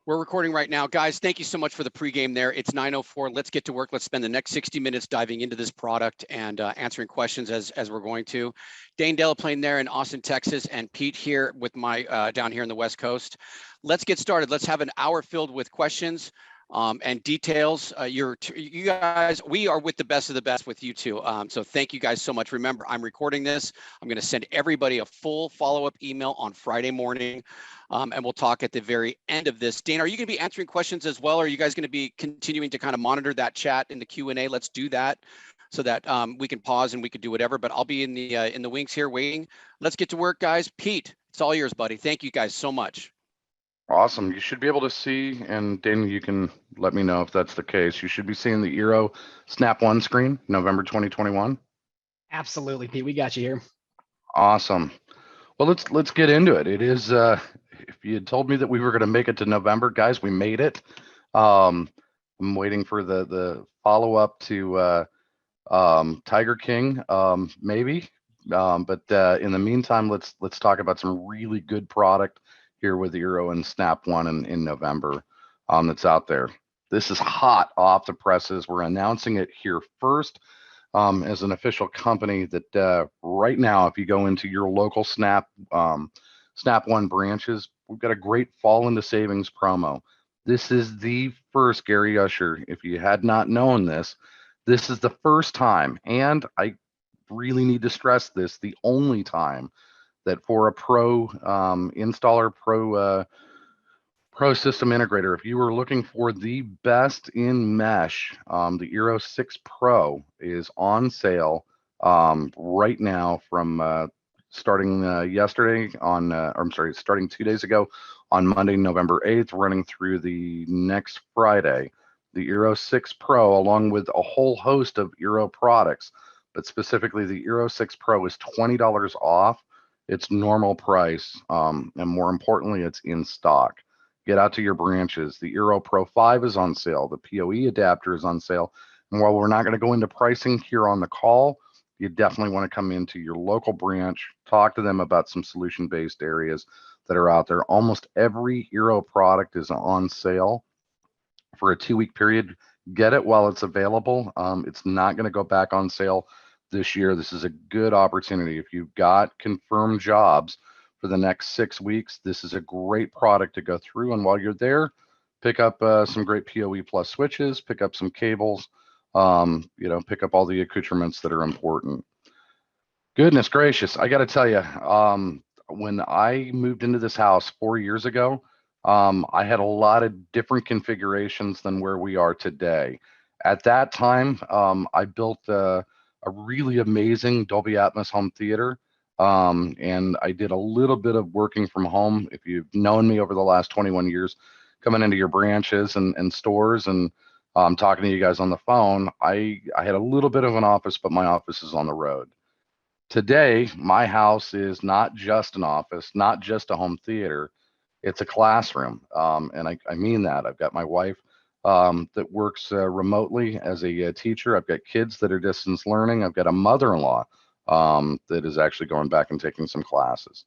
We're recording right now. Guys, thank you so much for the pregame there. It's 9:04. Let's get to work. Let's spend the next 60 minutes diving into this product and answering questions as we're going to. Dane Delaplane there in Austin, Texas, and Pete here with my down here in the West Coast. Let's get started. Let's have an hour filled with questions and details. You guys, we are with the best of the best with you two. So thank you guys so much. Remember, I'm recording this. I'm going to send everybody a full follow-up email on Friday morning. And we'll talk at the very end of this. Dane, are you going to be answering questions as well? Or are you guys going to be continuing to kind of monitor that chat in the Q&A? Let's do that so that we can pause and we can do whatever. But I'll be in the wings here waiting. Let's get to work, guys. Pete, it's all yours, buddy. Thank you guys so much. Awesome. You should be able to see, and Dane, you can let me know if that's the case. You should be seeing the Eero Snap One screen, November 2021. Absolutely, Pete. We got you here. Awesome. Well, let's get into it. It is if you had told me that we were going to make it to November, guys, we made it. I'm waiting for the follow up to Tiger King, maybe. But in the meantime, let's talk about some really good product here with Eero and Snap One in November that's out there. This is hot off the presses. We're announcing it here first as an official company that right now, if you go into your local Snap One branches, we've got a great fall into savings promo. This is the first, Gary Usher, if you had not known this, this is the first time, and I really need to stress this, the only time that for a pro installer, pro system integrator, if you were looking for the best in mesh, the Eero 6 Pro is on sale right now from starting yesterday on, starting 2 days ago on Monday, November 8th, running through the next Friday. The Eero 6 Pro, along with a whole host of Eero products, but specifically the Eero 6 Pro is $20 off its normal price, and more importantly, it's in stock. Get out to your branches. The Eero Pro 5 is on sale. The PoE adapter is on sale. And while we're not going to go into pricing here on the call, you definitely want to come into your local branch, talk to them about some solution-based areas that are out there. Almost every Eero product is on sale for a 2-week period. Get it while it's available. It's not going to go back on sale this year. This is a good opportunity. If you've got confirmed jobs for the next 6 weeks, this is a great product to go through. And while you're there, pick up some great PoE plus switches, pick up some cables, pick up all the accoutrements that are important. Goodness gracious, I got to tell you, when I moved into this house 4 years ago, I had a lot of different configurations than where we are today. At that time, I built a really amazing Dolby Atmos home theater. And I did a little bit of working from home. If you've known me over the last 21 years, coming into your branches and stores and talking to you guys on the phone, I had a little bit of an office, but my office is on the road. Today, my house is not just an office, not just a home theater. It's a classroom. And I mean that. I've got my wife that works remotely as a teacher. I've got kids that are distance learning. I've got a mother-in-law that is actually going back and taking some classes.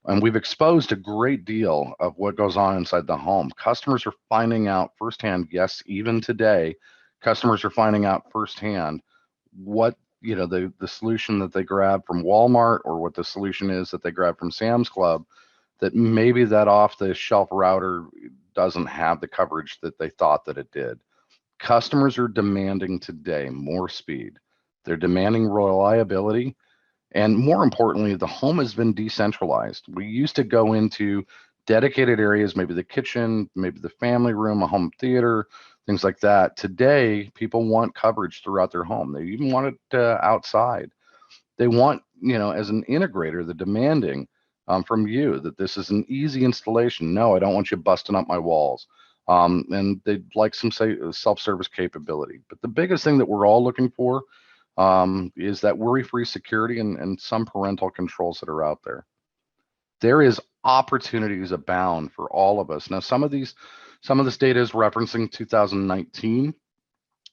And we've exposed a great deal of what goes on inside the home. Customers are finding out firsthand, yes, even today, customers are finding out firsthand what, the solution that they grab from Walmart or what the solution is that they grab from Sam's Club, that maybe that off-the-shelf router doesn't have the coverage that they thought that it did. Customers are demanding today more speed. They're demanding reliability. And more importantly, the home has been decentralized. We used to go into dedicated areas, maybe the kitchen, maybe the family room, a home theater, things like that. Today, people want coverage throughout their home. They even want it outside. They want, as an integrator, the demanding from you that this is an easy installation. No, I don't want you busting up my walls. And they'd like some self-service capability. But the biggest thing that we're all looking for is that worry-free security and some parental controls that are out there. There is opportunities abound for all of us. Now, some of this data is referencing 2019.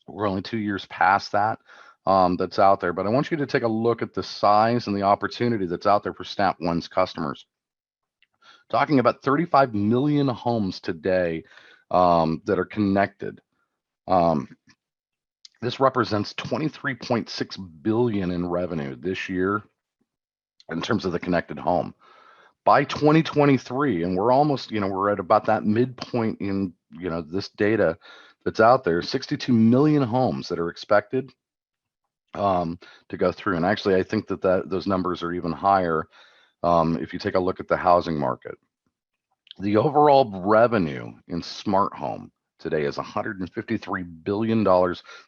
We're only 2 years past that. That's out there, but I want you to take a look at the size and the opportunity that's out there for Snap One's customers. Talking about 35 million homes today that are connected. This represents 23.6 billion in revenue this year in terms of the connected home. By 2023, and we're almost, we're at about that midpoint in, this data that's out there, 62 million homes that are expected to go through. And actually, I think that those numbers are even higher if you take a look at the housing market. The overall revenue in smart home today is $153 billion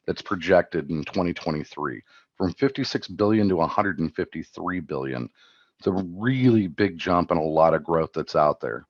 that's projected in 2023, from 56 billion to 153 billion. It's a really big jump and a lot of growth that's out there.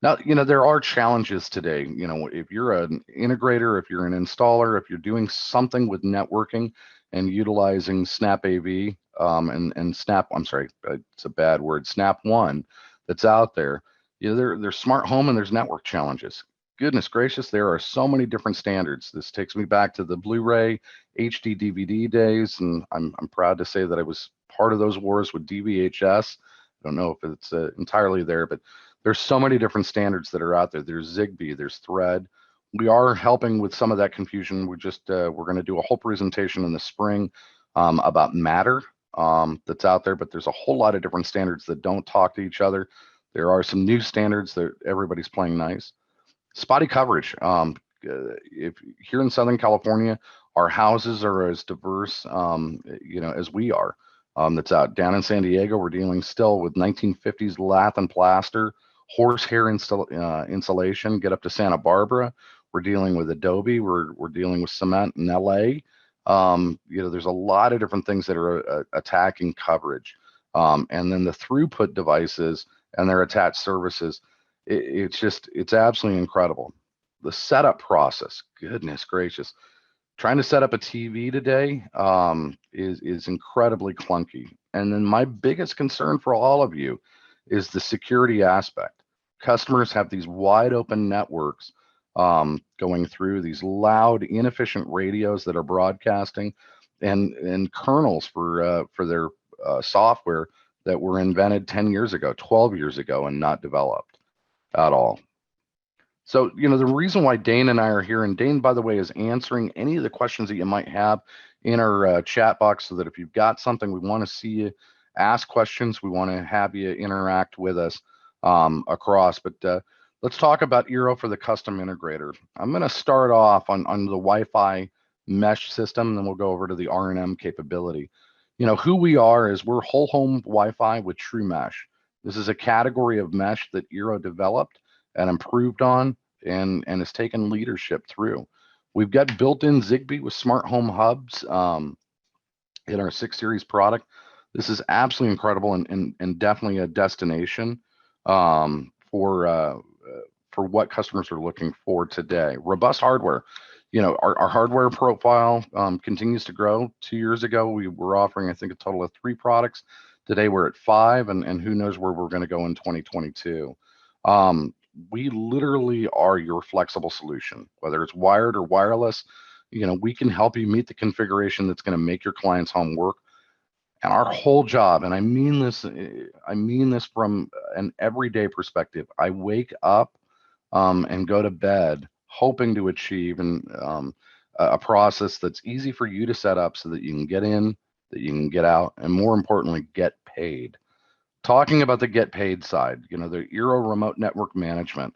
Now, there are challenges today. If you're an integrator, if you're an installer, if you're doing something with networking and utilizing Snap AV and Snap, I'm sorry, it's a bad word, Snap One that's out there, there's smart home and there's network challenges. Goodness gracious, there are so many different standards. This takes me back to the Blu-ray, HD DVD days, and I'm proud to say that I was part of those wars with DVHS. I don't know if it's entirely there, but there's so many different standards that are out there. There's Zigbee, there's Thread. We are helping with some of that confusion. We're going to do a whole presentation in the spring about Matter that's out there, but there's a whole lot of different standards that don't talk to each other. There are some new standards that everybody's playing nice. Spotty coverage. If here in Southern California, our houses are as diverse, as we are. That's out down in San Diego. We're dealing still with 1950s lath and plaster, horsehair insulation. Get up to Santa Barbara, we're dealing with Adobe. We're dealing with cement in LA. There's a lot of different things that are attacking coverage, and then the throughput devices and their attached services. It's absolutely incredible. The setup process, goodness gracious, trying to set up a TV today is incredibly clunky. And then my biggest concern for all of you is the security aspect. Customers have these wide open networks going through these loud, inefficient radios that are broadcasting, and kernels for their software that were invented 10 years ago, 12 years ago, and not developed at all. So, the reason why Dane and I are here, and Dane, by the way, is answering any of the questions that you might have in our chat box, so that if you've got something, we want to see you ask questions. We want to have you interact with us across. But let's talk about Eero for the custom integrator. I'm going to start off on the Wi-Fi mesh system, and then we'll go over to the R&M capability. Who we are is we're whole home Wi-Fi with true mesh. This is a category of mesh that Eero developed and improved on, and has taken leadership through. We've got built-in Zigbee with smart home hubs in our 6 series product. This is absolutely incredible, and definitely a destination for what customers are looking for today. Robust hardware. Our hardware profile continues to grow. 2 years ago, we were offering, I think, a total of 3 products. Today, we're at 5, and who knows where we're going to go in 2022. We literally are your flexible solution, whether it's wired or wireless. We can help you meet the configuration that's going to make your client's home work. And our whole job, and I mean this from an everyday perspective, I wake up and go to bed hoping to achieve a process that's easy for you to set up, so that you can get in, that you can get out, and more importantly, get paid. Talking about the get paid side, the Eero Remote Network Management,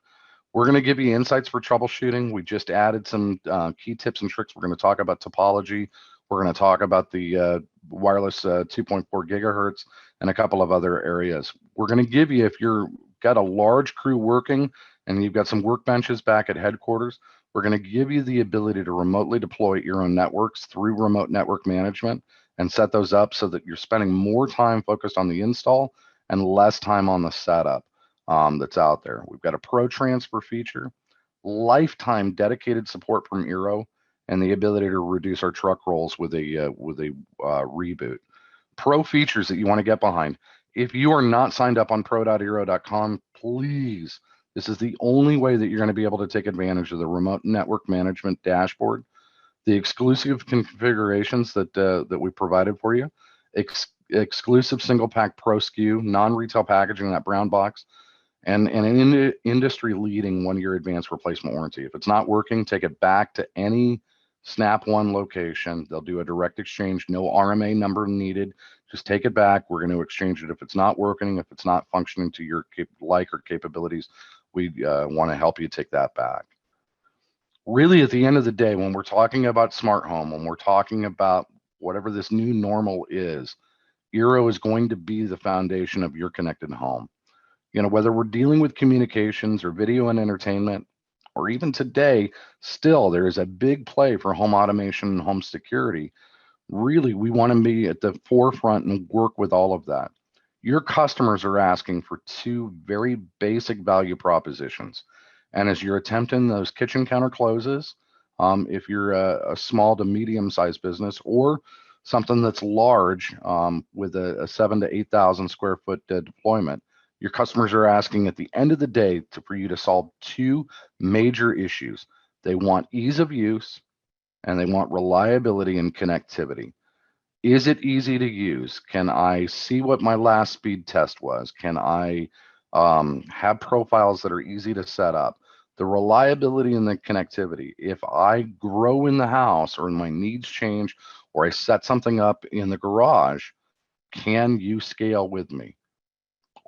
we're going to give you insights for troubleshooting. We just added some key tips and tricks. We're going to talk about topology. We're going to talk about the wireless 2.4 gigahertz and a couple of other areas. We're going to give you, if you've got a large crew working and you've got some workbenches back at headquarters, we're going to give you the ability to remotely deploy Eero networks through remote network management and set those up so that you're spending more time focused on the install and less time on the setup that's out there. We've got a pro transfer feature, lifetime dedicated support from Eero, and the ability to reduce our truck rolls with a reboot. Pro features that you want to get behind. If you are not signed up on pro.eero.com, please, this is the only way that you're going to be able to take advantage of the remote network management dashboard, the exclusive configurations that we provided for you, exclusive single pack pro SKU, non-retail packaging in that brown box, and an industry leading 1-year advanced replacement warranty. If it's not working, take it back to any Snap One location. They'll do a direct exchange, no RMA number needed. Just take it back. We're going to exchange it. If it's not working, if it's not functioning to your like or capabilities, we want to help you take that back. Really, at the end of the day, when we're talking about smart home, when we're talking about whatever this new normal is, Eero is going to be the foundation of your connected home. Whether we're dealing with communications or video and entertainment, or even today, still there is a big play for home automation and home security. Really, we want to be at the forefront and work with all of that. Your customers are asking for two very basic value propositions. And as you're attempting those kitchen counter closes, if you're a small to medium sized business or something that's large with a 7,000 to 8,000 square foot deployment, your customers are asking at the end of the day for you to solve two major issues. They want ease of use and they want reliability and connectivity. Is it easy to use? Can I see what my last speed test was? Can I have profiles that are easy to set up? The reliability and the connectivity. If I grow in the house or my needs change or I set something up in the garage, can you scale with me?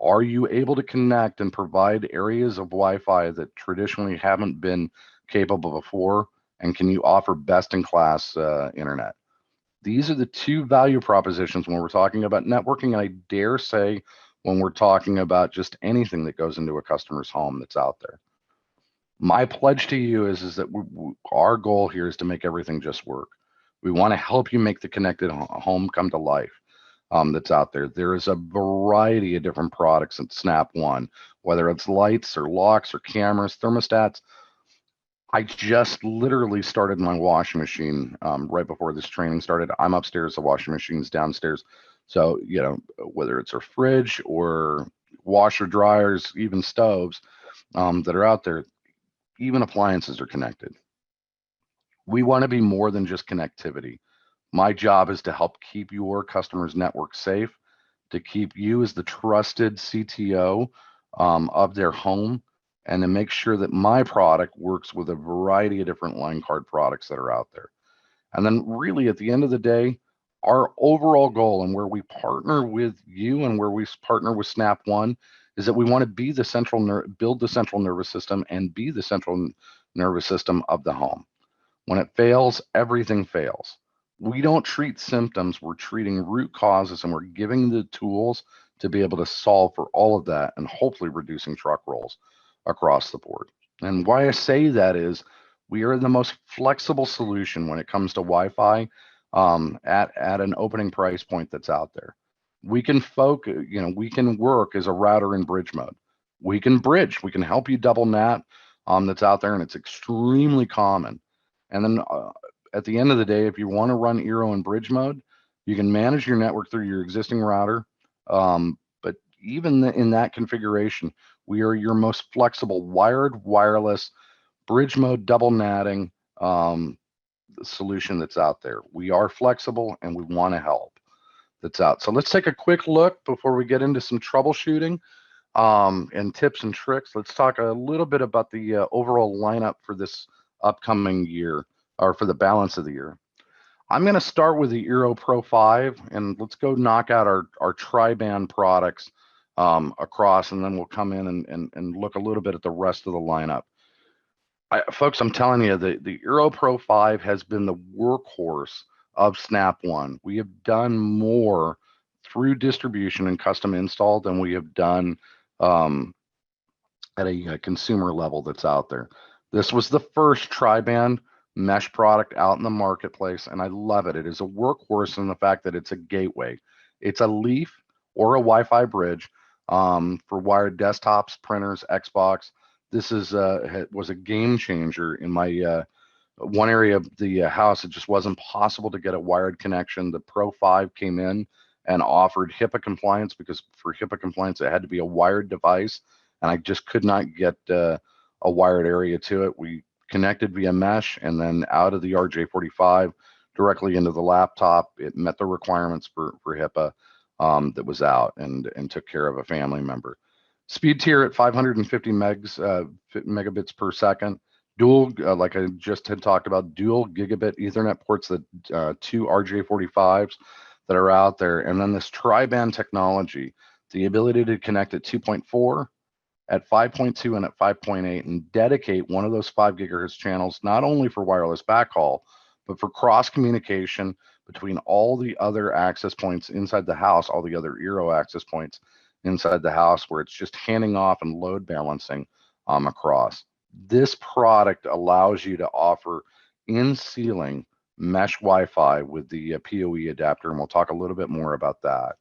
Are you able to connect and provide areas of Wi-Fi that traditionally haven't been capable before? And can you offer best-in-class internet? These are the two value propositions when we're talking about networking, and I dare say when we're talking about just anything that goes into a customer's home that's out there. My pledge to you is that our goal here is to make everything just work. We want to help you make the connected home come to life. That's out there. There is a variety of different products at Snap One, whether it's lights or locks or cameras, thermostats. I just literally started my washing machine right before this training started. I'm upstairs, the washing machine's downstairs. So, whether it's a fridge or washer, dryers, even stoves that are out there, even appliances are connected. We want to be more than just connectivity. My job is to help keep your customers' network safe, to keep you as the trusted CTO of their home, and to make sure that my product works with a variety of different line card products that are out there. And then really at the end of the day, our overall goal and where we partner with you and where we partner with Snap One is that we want to be the build the central nervous system and be the central nervous system of the home. When it fails, everything fails. We don't treat symptoms, we're treating root causes, and we're giving the tools to be able to solve for all of that and hopefully reducing truck rolls across the board. And why I say that is we are the most flexible solution when it comes to Wi-Fi at an opening price point that's out there. We can we can work as a router in bridge mode. We can bridge, we can help you double NAT that's out there, and it's extremely common. And then at the end of the day, if you want to run Eero in bridge mode, you can manage your network through your existing router. But even in that configuration, we are your most flexible wired, wireless, bridge mode, double natting solution that's out there. We are flexible and we want to help that's out. So let's take a quick look before we get into some troubleshooting and tips and tricks. Let's talk a little bit about the overall lineup for this upcoming year, or for the balance of the year. I'm going to start with the Eero Pro 5, and let's go knock out our tri-band products across, and then we'll come in and look a little bit at the rest of the lineup. Folks, I'm telling you, the Eero Pro 5 has been the workhorse of Snap One. We have done more through distribution and custom install than we have done at a consumer level that's out there. This was the first tri-band mesh product out in the marketplace, and I love it. It is a workhorse in the fact that it's a gateway. It's a leaf or a Wi-Fi bridge for wired desktops, printers, Xbox. This was a game changer in my one area of the house. It just wasn't possible to get a wired connection. The Pro 5 came in and offered Hipaa compliance, because for Hipaa compliance, it had to be a wired device, and I just could not get a wired area to it. We connected via mesh, and then out of the RJ45 directly into the laptop. It met the requirements for Hipaa that was out, and took care of a family member. Speed tier at 550 megabits per second. Dual, like I just had talked about, dual gigabit Ethernet ports, that two RJ45s that are out there, and then this tri-band technology, the ability to connect at 2.4, at 5.2, and at 5.8, and dedicate one of those 5 gigahertz channels not only for wireless backhaul, but for cross communication between all the other access points inside the house, all the other Eero access points inside the house, where it's just handing off and load balancing across. This product allows you to offer in-ceiling mesh Wi-Fi with the PoE adapter, and we'll talk a little bit more about that.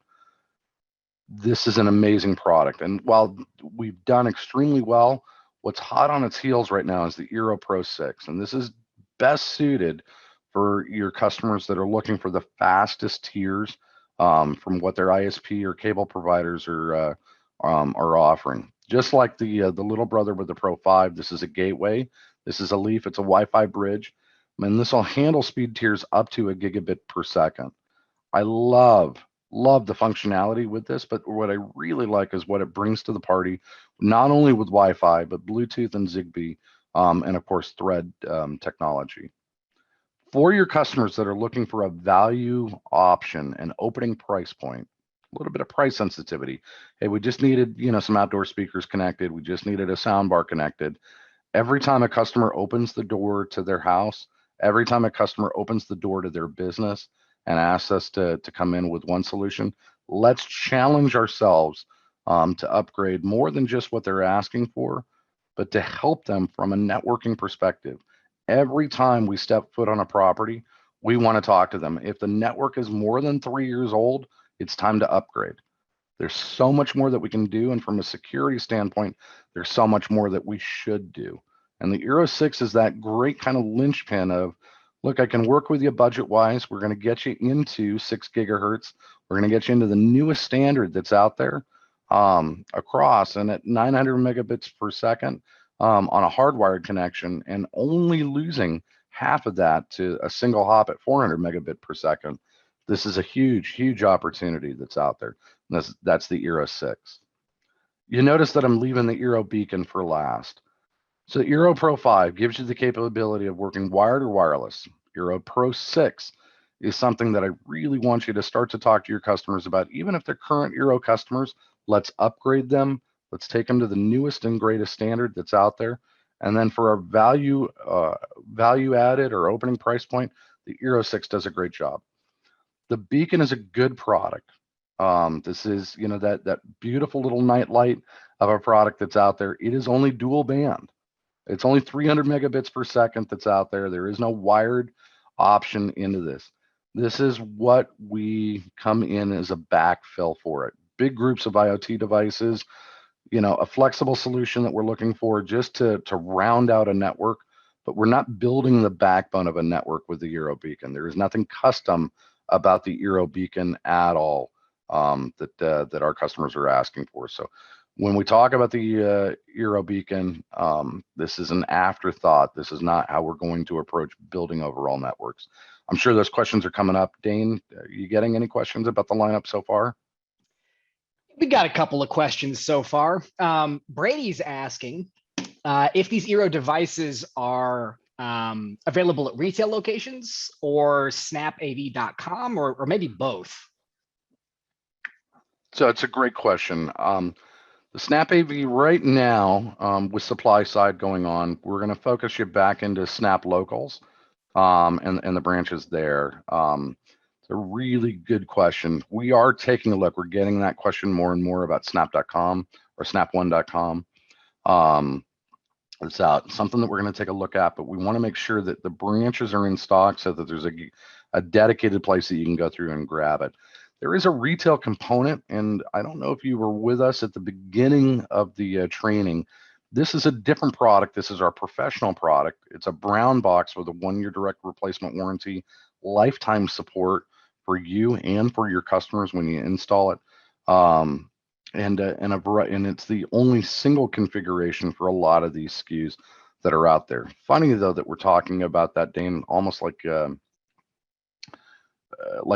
This is an amazing product, and while we've done extremely well, what's hot on its heels right now is the Eero Pro 6, and this is best suited for your customers that are looking for the fastest tiers from what their ISP or cable providers are offering. Just like the little brother with the Pro 5, this is a gateway. This is a leaf. It's a Wi-Fi bridge, and this will handle speed tiers up to a gigabit per second. I love the functionality with this, but what I really like is what it brings to the party, not only with Wi-Fi, but Bluetooth and Zigbee, and of course Thread technology. For your customers that are looking for a value option and opening price point, a little bit of price sensitivity. Hey, we just needed, some outdoor speakers connected. We just needed a sound bar connected. Every time a customer opens the door to their house, every time a customer opens the door to their business and asks us to come in with one solution, let's challenge ourselves to upgrade more than just what they're asking for, but to help them from a networking perspective. Every time we step foot on a property, we want to talk to them. If the network is more than 3 years old, it's time to upgrade. There's so much more that we can do, and from a security standpoint, there's so much more that we should do. And the Eero 6 is that great kind of linchpin of, look, I can work with you budget-wise. We're going to get you into 6 gigahertz. We're going to get you into the newest standard that's out there across, and at 900 megabits per second on a hardwired connection, and only losing half of that to a single hop at 400 megabit per second. This is a huge opportunity that's out there. That's the Eero 6. You notice that I'm leaving the Eero Beacon for last. So the Eero Pro 5 gives you the capability of working wired or wireless. Eero Pro 6 is something that I really want you to start to talk to your customers about. Even if they're current Eero customers, let's upgrade them. Let's take them to the newest and greatest standard that's out there. And then for our value added or opening price point, the Eero 6 does a great job. The Beacon is a good product. This is, that beautiful little night light of a product that's out there. It is only dual band. It's only 300 megabits per second that's out there. There is no wired option into this. This is what we come in as a backfill for it. Big groups of IoT devices, a flexible solution that we're looking for just to round out a network, but we're not building the backbone of a network with the Eero Beacon. There is nothing custom about the Eero Beacon at all that our customers are asking for. So when we talk about the Eero Beacon, this is an afterthought. This is not how we're going to approach building overall networks. I'm sure those questions are coming up. Dane, are you getting any questions about the lineup so far? We got a couple of questions so far. Brady's asking if these Eero devices are available at retail locations or snapav.com or maybe both. So it's a great question. The Snap AV right now, with supply side going on, we're going to focus you back into Snap Locals and the branches there. It's a really good question. We are taking a look. We're getting that question more and more about snap.com or snap1.com. It's out, something that we're going to take a look at, but we want to make sure that the branches are in stock so that there's a dedicated place that you can go through and grab it. There is a retail component, and I don't know if you were with us at the beginning of the training. This is a different product. This is our professional product. It's a brown box with a 1-year direct replacement warranty, lifetime support for you and for your customers when you install it. And it's the only single configuration for a lot of these SKUs that are out there. Funny though that we're talking about that, Dane, almost like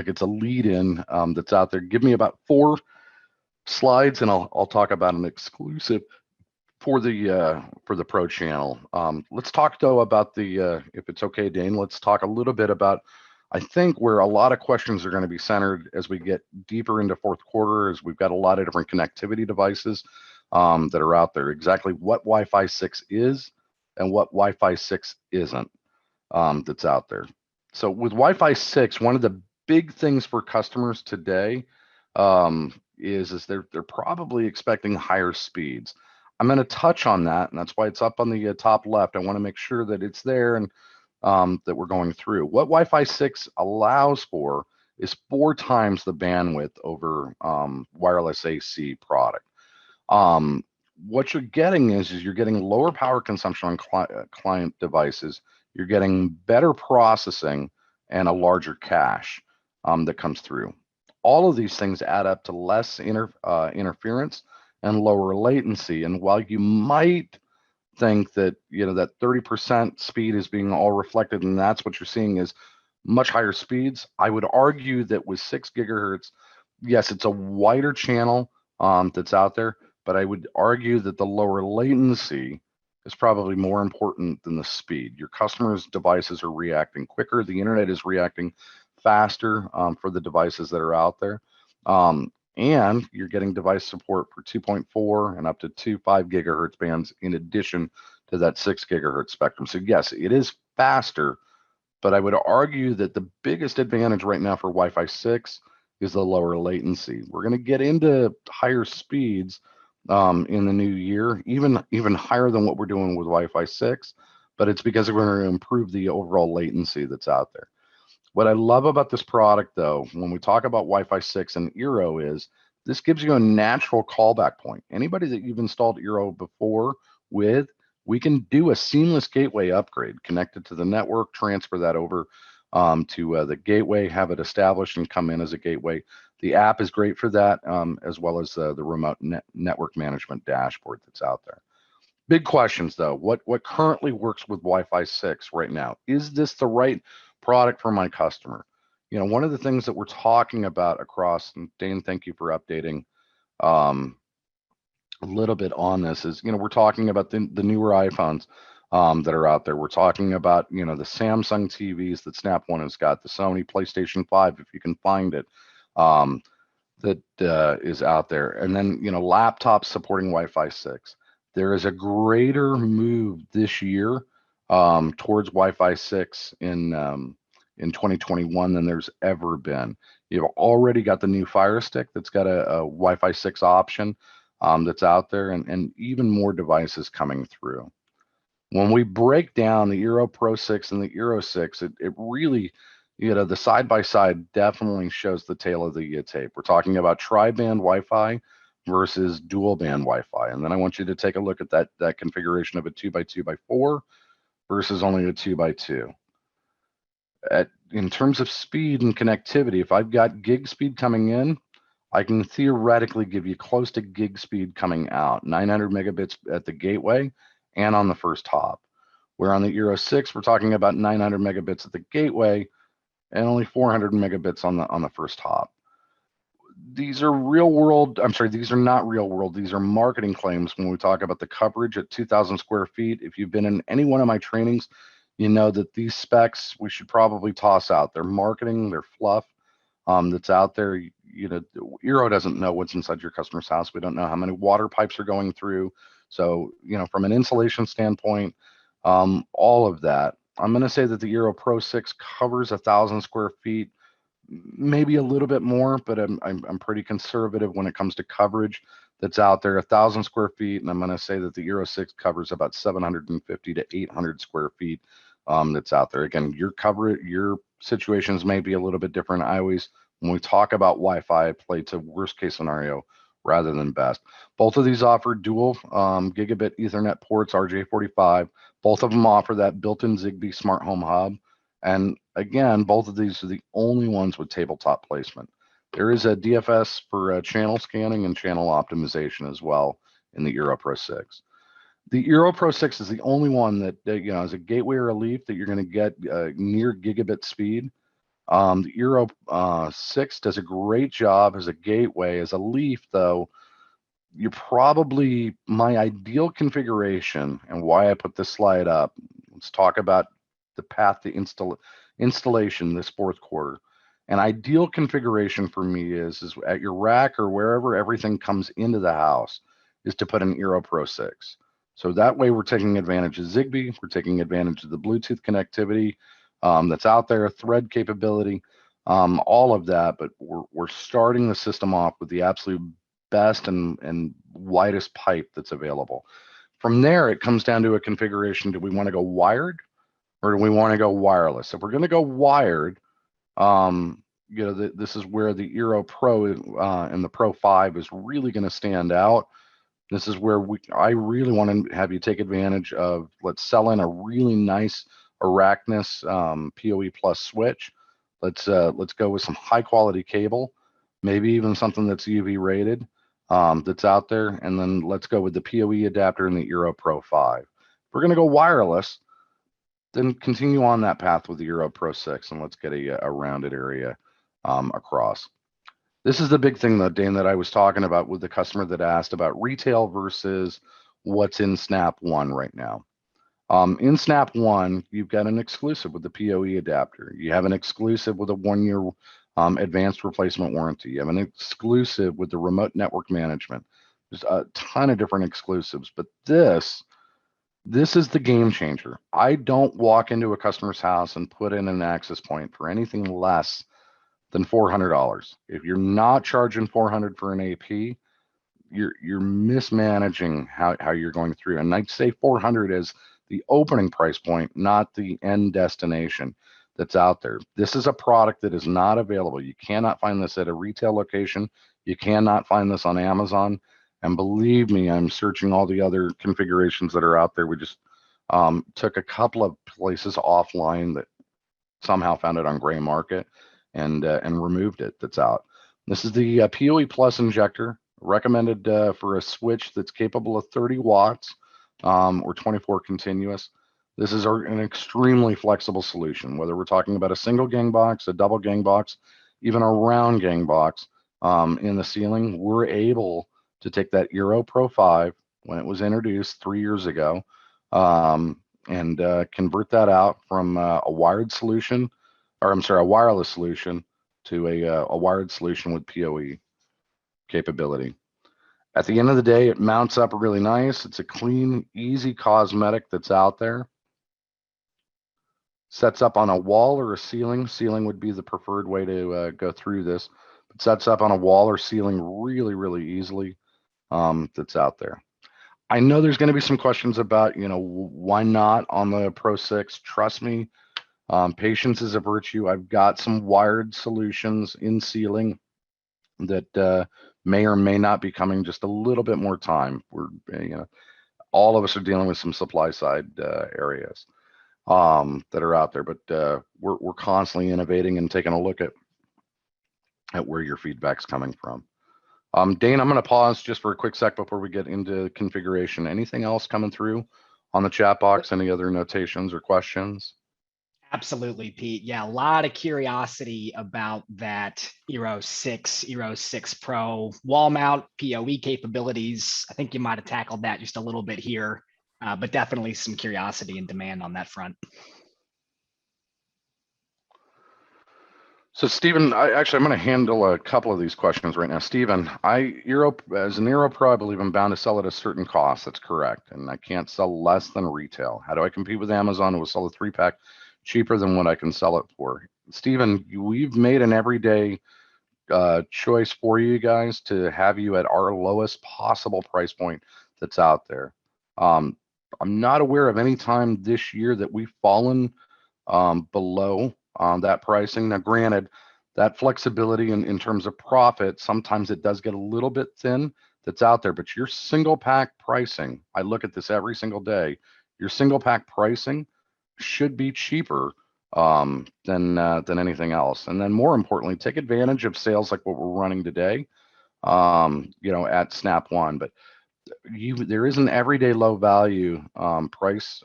it's a lead-in that's out there. Give me about 4 slides, and I'll talk about an exclusive for the Pro channel. Let's talk though about the if it's okay, Dane. Let's talk a little bit about, I think, where a lot of questions are going to be centered as we get deeper into fourth quarter, as we've got a lot of different connectivity devices that are out there. Exactly what Wi-Fi 6 is and what Wi-Fi 6 isn't that's out there. So with Wi-Fi 6, one of the big things for customers today is they're probably expecting higher speeds. I'm going to touch on that, and that's why it's up on the top left. I want to make sure that it's there and that we're going through. What Wi-Fi 6 allows for is 4 times the bandwidth over wireless AC product. What you're getting is you're getting lower power consumption on client devices. You're getting better processing and a larger cache that comes through. All of these things add up to less interference and lower latency. And while you might think that, that 30% speed is being all reflected, and that's what you're seeing is much higher speeds, I would argue that with 6 gigahertz, yes, it's a wider channel that's out there, but I would argue that the lower latency is probably more important than the speed. Your customers' devices are reacting quicker. The internet is reacting faster for the devices that are out there. And you're getting device support for 2.4 and up to 2.5 gigahertz bands in addition to that 6 gigahertz spectrum. So yes, it is faster, but I would argue that the biggest advantage right now for Wi-Fi 6 is the lower latency. We're going to get into higher speeds in the new year, even higher than what we're doing with Wi-Fi 6, but it's because we're going to improve the overall latency that's out there. What I love about this product, though, when we talk about Wi-Fi 6 and Eero, is this gives you a natural callback point. Anybody that you've installed Eero before with, we can do a seamless gateway upgrade, connect it to the network, transfer that over to the gateway, have it established and come in as a gateway. The app is great for that, as well as the remote network management dashboard that's out there. Big questions, though. What currently works with Wi-Fi 6 right now? Is this the right product for my customer? One of the things that we're talking about across, and Dane, thank you for updating a little bit on this, is, we're talking about the newer iPhones that are out there. We're talking about, the Samsung TVs that Snap One has got, the Sony PlayStation 5, if you can find it, that is out there. And then, laptops supporting Wi-Fi 6. There is a greater move this year towards Wi-Fi 6 in 2021 than there's ever been. You've already got the new Fire Stick that's got a Wi-Fi 6 option that's out there, and even more devices coming through. When we break down the Eero Pro 6 and the Eero 6, it really, the side-by-side definitely shows the tail of the tape. We're talking about tri-band Wi-Fi versus dual band Wi-Fi. And then I want you to take a look at that configuration of a 2x2x4 versus only a 2x2. In terms of speed and connectivity, if I've got gig speed coming in, I can theoretically give you close to gig speed coming out, 900 megabits at the gateway and on the first hop. Where on the Eero 6, we're talking about 900 megabits at the gateway and only 400 megabits on the first hop. These are these are not real world. These are marketing claims when we talk about the coverage at 2,000 square feet. If you've been in any one of my trainings, you know that these specs we should probably toss out. They're marketing, they're fluff that's out there. Eero doesn't know what's inside your customer's house. We don't know how many water pipes are going through. So, from an insulation standpoint, all of that, I'm going to say that the Eero Pro 6 covers 1,000 square feet, maybe a little bit more, but I'm pretty conservative when it comes to coverage that's out there. 1,000 square feet, and I'm going to say that the Eero 6 covers about 750 to 800 square feet that's out there. Again, your situations may be a little bit different. When we talk about Wi-Fi, I play to worst case scenario rather than best. Both of these offer dual gigabit Ethernet ports, RJ45. Both of them offer that built-in Zigbee smart home hub. And again, both of these are the only ones with tabletop placement. There is a DFS for channel scanning and channel optimization as well in the Eero Pro 6. The Eero Pro 6 is the only one that, as a gateway or a leaf, that you're going to get near gigabit speed. The Eero 6 does a great job as a gateway. As a leaf, though, you're probably my ideal configuration, and why I put this slide up. Let's talk about the path to installation this fourth quarter. An ideal configuration for me is at your rack or wherever everything comes into the house is to put an Eero Pro 6. So that way we're taking advantage of Zigbee, we're taking advantage of the Bluetooth connectivity that's out there, thread capability, all of that, but we're starting the system off with the absolute best and widest pipe that's available. From there, it comes down to a configuration. Do we want to go wired or do we want to go wireless? If we're going to go wired, this is where the Eero Pro and the Pro 5 is really going to stand out. This is where I really want to have you take advantage of. Let's sell in a really nice Arachnus PoE Plus switch. Let's go with some high quality cable, maybe even something that's UV rated that's out there, and then let's go with the PoE adapter and the Eero Pro 5. If we're going to go wireless, then continue on that path with the Eero Pro 6, and let's get a rounded area across. This is the big thing, though, Dane, that I was talking about with the customer that asked about retail versus what's in Snap One right now. In Snap One, you've got an exclusive with the PoE adapter. You have an exclusive with a 1-year advanced replacement warranty. You have an exclusive with the remote network management. There's a ton of different exclusives, but this is the game changer. I don't walk into a customer's house and put in an access point for anything less than $400. If you're not charging $400 for an AP, you're mismanaging how you're going through. And I'd say $400 is the opening price point, not the end destination that's out there. This is a product that is not available. You cannot find this at a retail location. You cannot find this on Amazon. And believe me, I'm searching all the other configurations that are out there. We just took a couple of places offline that somehow found it on gray market and removed it. That's out. This is the PoE Plus injector, recommended for a switch that's capable of 30 watts or 24 continuous. This is an extremely flexible solution, whether we're talking about a single gang box, a double gang box, even a round gang box in the ceiling. We're able to take that Eero Pro 5 when it was introduced 3 years ago and convert that out from a wired solution, or I'm sorry, a wireless solution to a wired solution with PoE capability. At the end of the day, it mounts up really nice. It's a clean, easy cosmetic that's out there. Sets up on a wall or a ceiling. Ceiling would be the preferred way to go through this. But sets up on a wall or ceiling really, really easily. That's out there. I know there's going to be some questions about, why not on the Pro 6? Trust me, patience is a virtue. I've got some wired solutions in ceiling that may or may not be coming. Just a little bit more time. We're, all of us are dealing with some supply side areas that are out there, but we're constantly innovating and taking a look at where your feedback's coming from. Dane, I'm going to pause just for a quick sec before we get into configuration. Anything else coming through on the chat box? Any other notations or questions? Absolutely, Pete. Yeah, a lot of curiosity about that Eero 6 Pro wall mount PoE capabilities. I think you might have tackled that just a little bit here, but definitely some curiosity and demand on that front. So Stephen, I'm going to handle a couple of these questions right now. Stephen, as an Eero Pro, I believe I'm bound to sell at a certain cost. That's correct. And I can't sell less than retail. How do I compete with Amazon who will sell a 3-pack cheaper than what I can sell it for? Stephen, we've made an everyday choice for you guys to have you at our lowest possible price point that's out there. I'm not aware of any time this year that we've fallen below that pricing. Now, granted, that flexibility in terms of profit, sometimes it does get a little bit thin that's out there, but your single pack pricing, I look at this every single day, your single pack pricing should be cheaper than anything else. And then more importantly, take advantage of sales like what we're running today, at Snap One. But there is an everyday low value price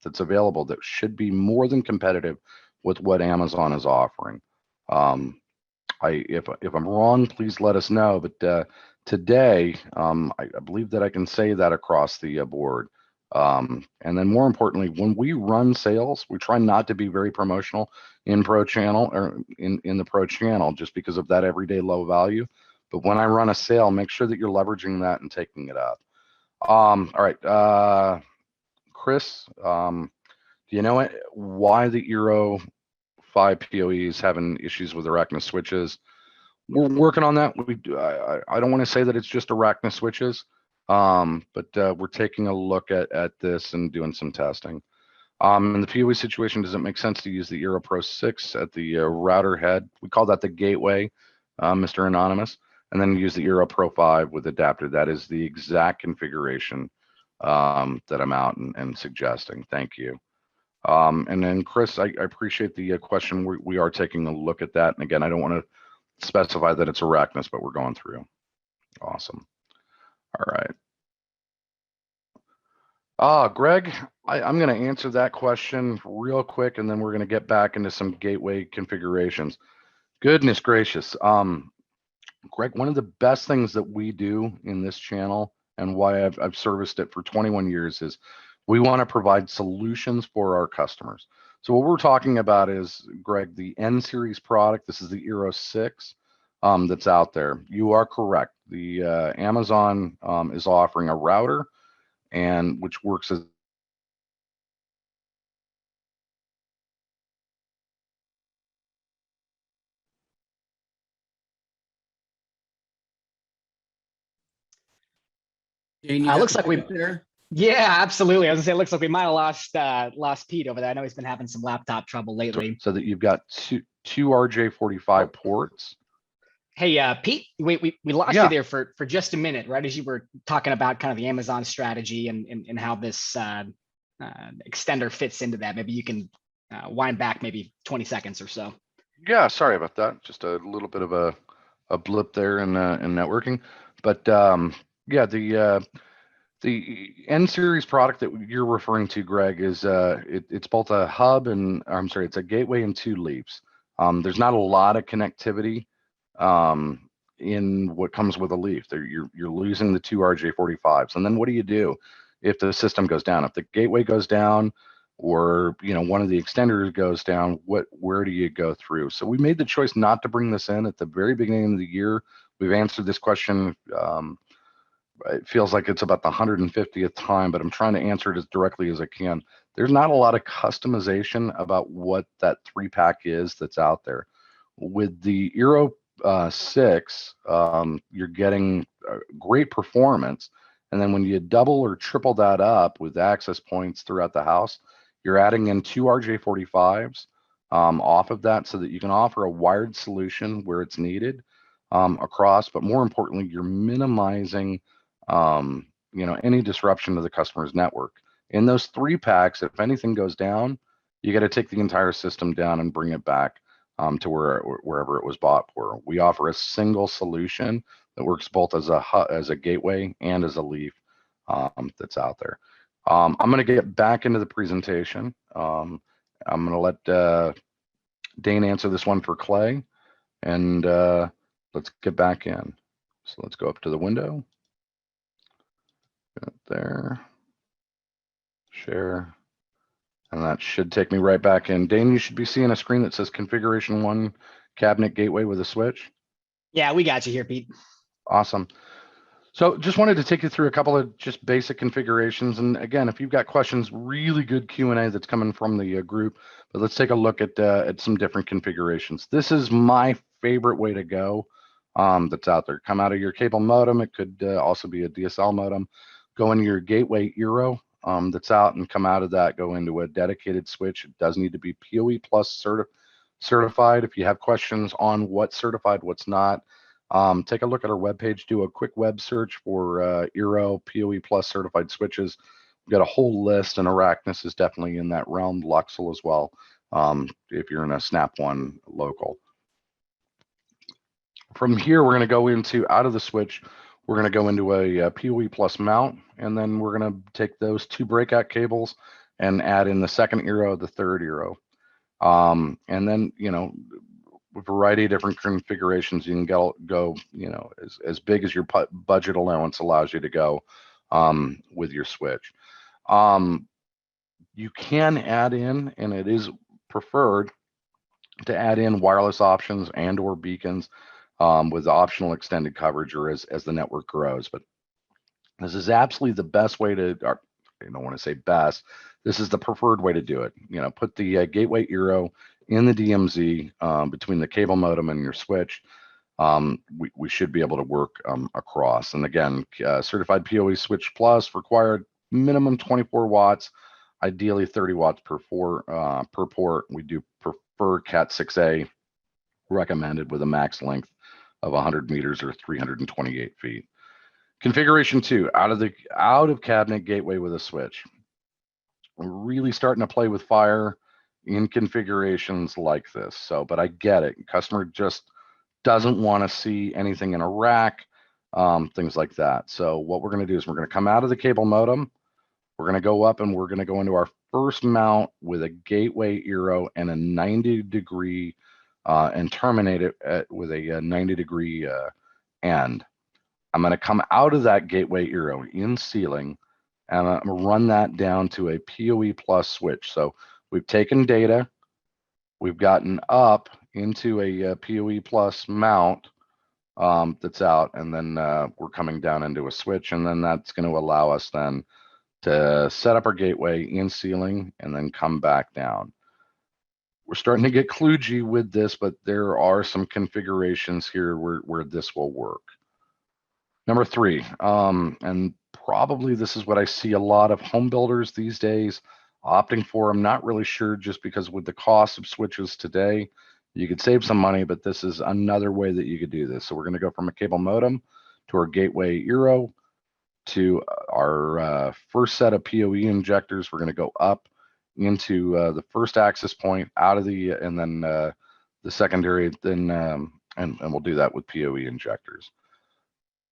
that's available that should be more than competitive with what Amazon is offering. If I'm wrong, please let us know. But today, I believe that I can say that across the board. And then more importantly, when we run sales, we try not to be very promotional in Pro Channel or in the Pro Channel just because of that everyday low value. But when I run a sale, make sure that you're leveraging that and taking it up. All right, Chris, do you know why the Eero 5 PoE is having issues with Arachna switches? We're working on that. I don't want to say that it's just Arachna switches, but we're taking a look at this and doing some testing. In the PoE situation, does it make sense to use the Eero Pro 6 at the router head? We call that the gateway, Mr. Anonymous, and then use the Eero Pro 5 with adapter. That is the exact configuration that I'm out and suggesting. Thank you. And then Chris, I appreciate the question. We are taking a look at that. And again, I don't want to specify that it's Arachnus, but we're going through. Awesome. All right. Greg, I'm going to answer that question real quick, and then we're going to get back into some gateway configurations. Goodness gracious. Greg, one of the best things that we do in this channel and why I've serviced it for 21 years is we want to provide solutions for our customers. So what we're talking about is, Greg, the N series product. This is the Eero 6 that's out there. You are correct. The Amazon is offering a router, and which works as looks like we there. Yeah, absolutely. I was gonna say, it looks like we might have lost Pete over there. I know he's been having some laptop trouble lately. so that you've got two RJ45 ports. Hey, Pete, we lost you there for just a minute, right? As you were talking about kind of the Amazon strategy and how this extender fits into that. Maybe you can wind back maybe 20 seconds or so. Yeah, sorry about that. Just a little bit of a blip there in networking. But yeah, the N series product that you're referring to, Greg, is it's both a hub and it's a gateway and two leaps. There's not a lot of connectivity in what comes with a leaf. You're losing the two RJ45s, and then what do you do if the system goes down? If the gateway goes down, or one of the extenders goes down, where do you go through? So we made the choice not to bring this in at the very beginning of the year. We've answered this question. It feels like it's about the 150th time, but I'm trying to answer it as directly as I can. There's not a lot of customization about what that 3-pack is that's out there. With the Eero 6, you're getting great performance. And then when you double or triple that up with access points throughout the house, you're adding in two RJ45s off of that so that you can offer a wired solution where it's needed across. But more importantly, you're minimizing any disruption to the customer's network. In those 3 packs, if anything goes down, you got to take the entire system down and bring it back to wherever it was bought for. We offer a single solution that works both as a gateway and as a leaf that's out there. I'm going to get back into the presentation. I'm going to let Dane answer this one for Clay, and let's get back in. So let's go up to the window. There, share, and that should take me right back in. Dane, you should be seeing a screen that says configuration 1 cabinet gateway with a switch. Yeah, we got you here, Pete. Awesome. So just wanted to take you through a couple of just basic configurations. And again, if you've got questions, really good Q&A that's coming from the group, but let's take a look at some different configurations. This is my favorite way to go that's out there. Come out of your cable modem. It could also be a DSL modem. Go into your gateway Eero that's out and come out of that, go into a dedicated switch. It does need to be PoE Plus certified. If you have questions on what's certified, what's not, take a look at our webpage, do a quick web search for Eero PoE Plus certified switches. We've got a whole list, and Arachnus is definitely in that realm, Luxel as well, if you're in a Snap One local. From here, we're going to go into, out of the switch, we're going to go into a PoE Plus mount, and then we're going to take those 2 breakout cables and add in the second Eero, the third Eero. And then, a variety of different configurations. You can go as big as your budget allowance allows you to go with your switch. You can add in, and it is preferred to add in wireless options and or beacons with optional extended coverage or as the network grows. But this is absolutely the best way to, or I don't want to say best, this is the preferred way to do it. Put the gateway Eero in the DMZ between the cable modem and your switch. We should be able to work across. And again, certified PoE switch plus required minimum 24 watts, ideally 30 watts per port. We do prefer Cat 6A recommended with a max length of 100 meters or 328 feet. Configuration 2, out of cabinet gateway with a switch. We're really starting to play with fire in configurations like this. But I get it. Customer just doesn't want to see anything in a rack, things like that. So what we're going to do is we're going to come out of the cable modem. We're going to go up and we're going to go into our first mount with a gateway Eero and a 90-degree and terminate it with a 90-degree end. I'm going to come out of that gateway Eero in ceiling, and I'm going to run that down to a PoE plus switch. So we've taken data, we've gotten up into a PoE plus mount that's out, and then we're coming down into a switch, and then that's going to allow us then to set up our gateway in ceiling and then come back down. We're starting to get kludgy with this, but there are some configurations here where this will work. Number 3, and probably this is what I see a lot of home builders these days opting for. I'm not really sure, just because with the cost of switches today, you could save some money, but this is another way that you could do this. So we're going to go from a cable modem to our gateway Eero to our first set of PoE injectors. We're going to go up into the first access point out of the, and then the secondary, then and we'll do that with PoE injectors.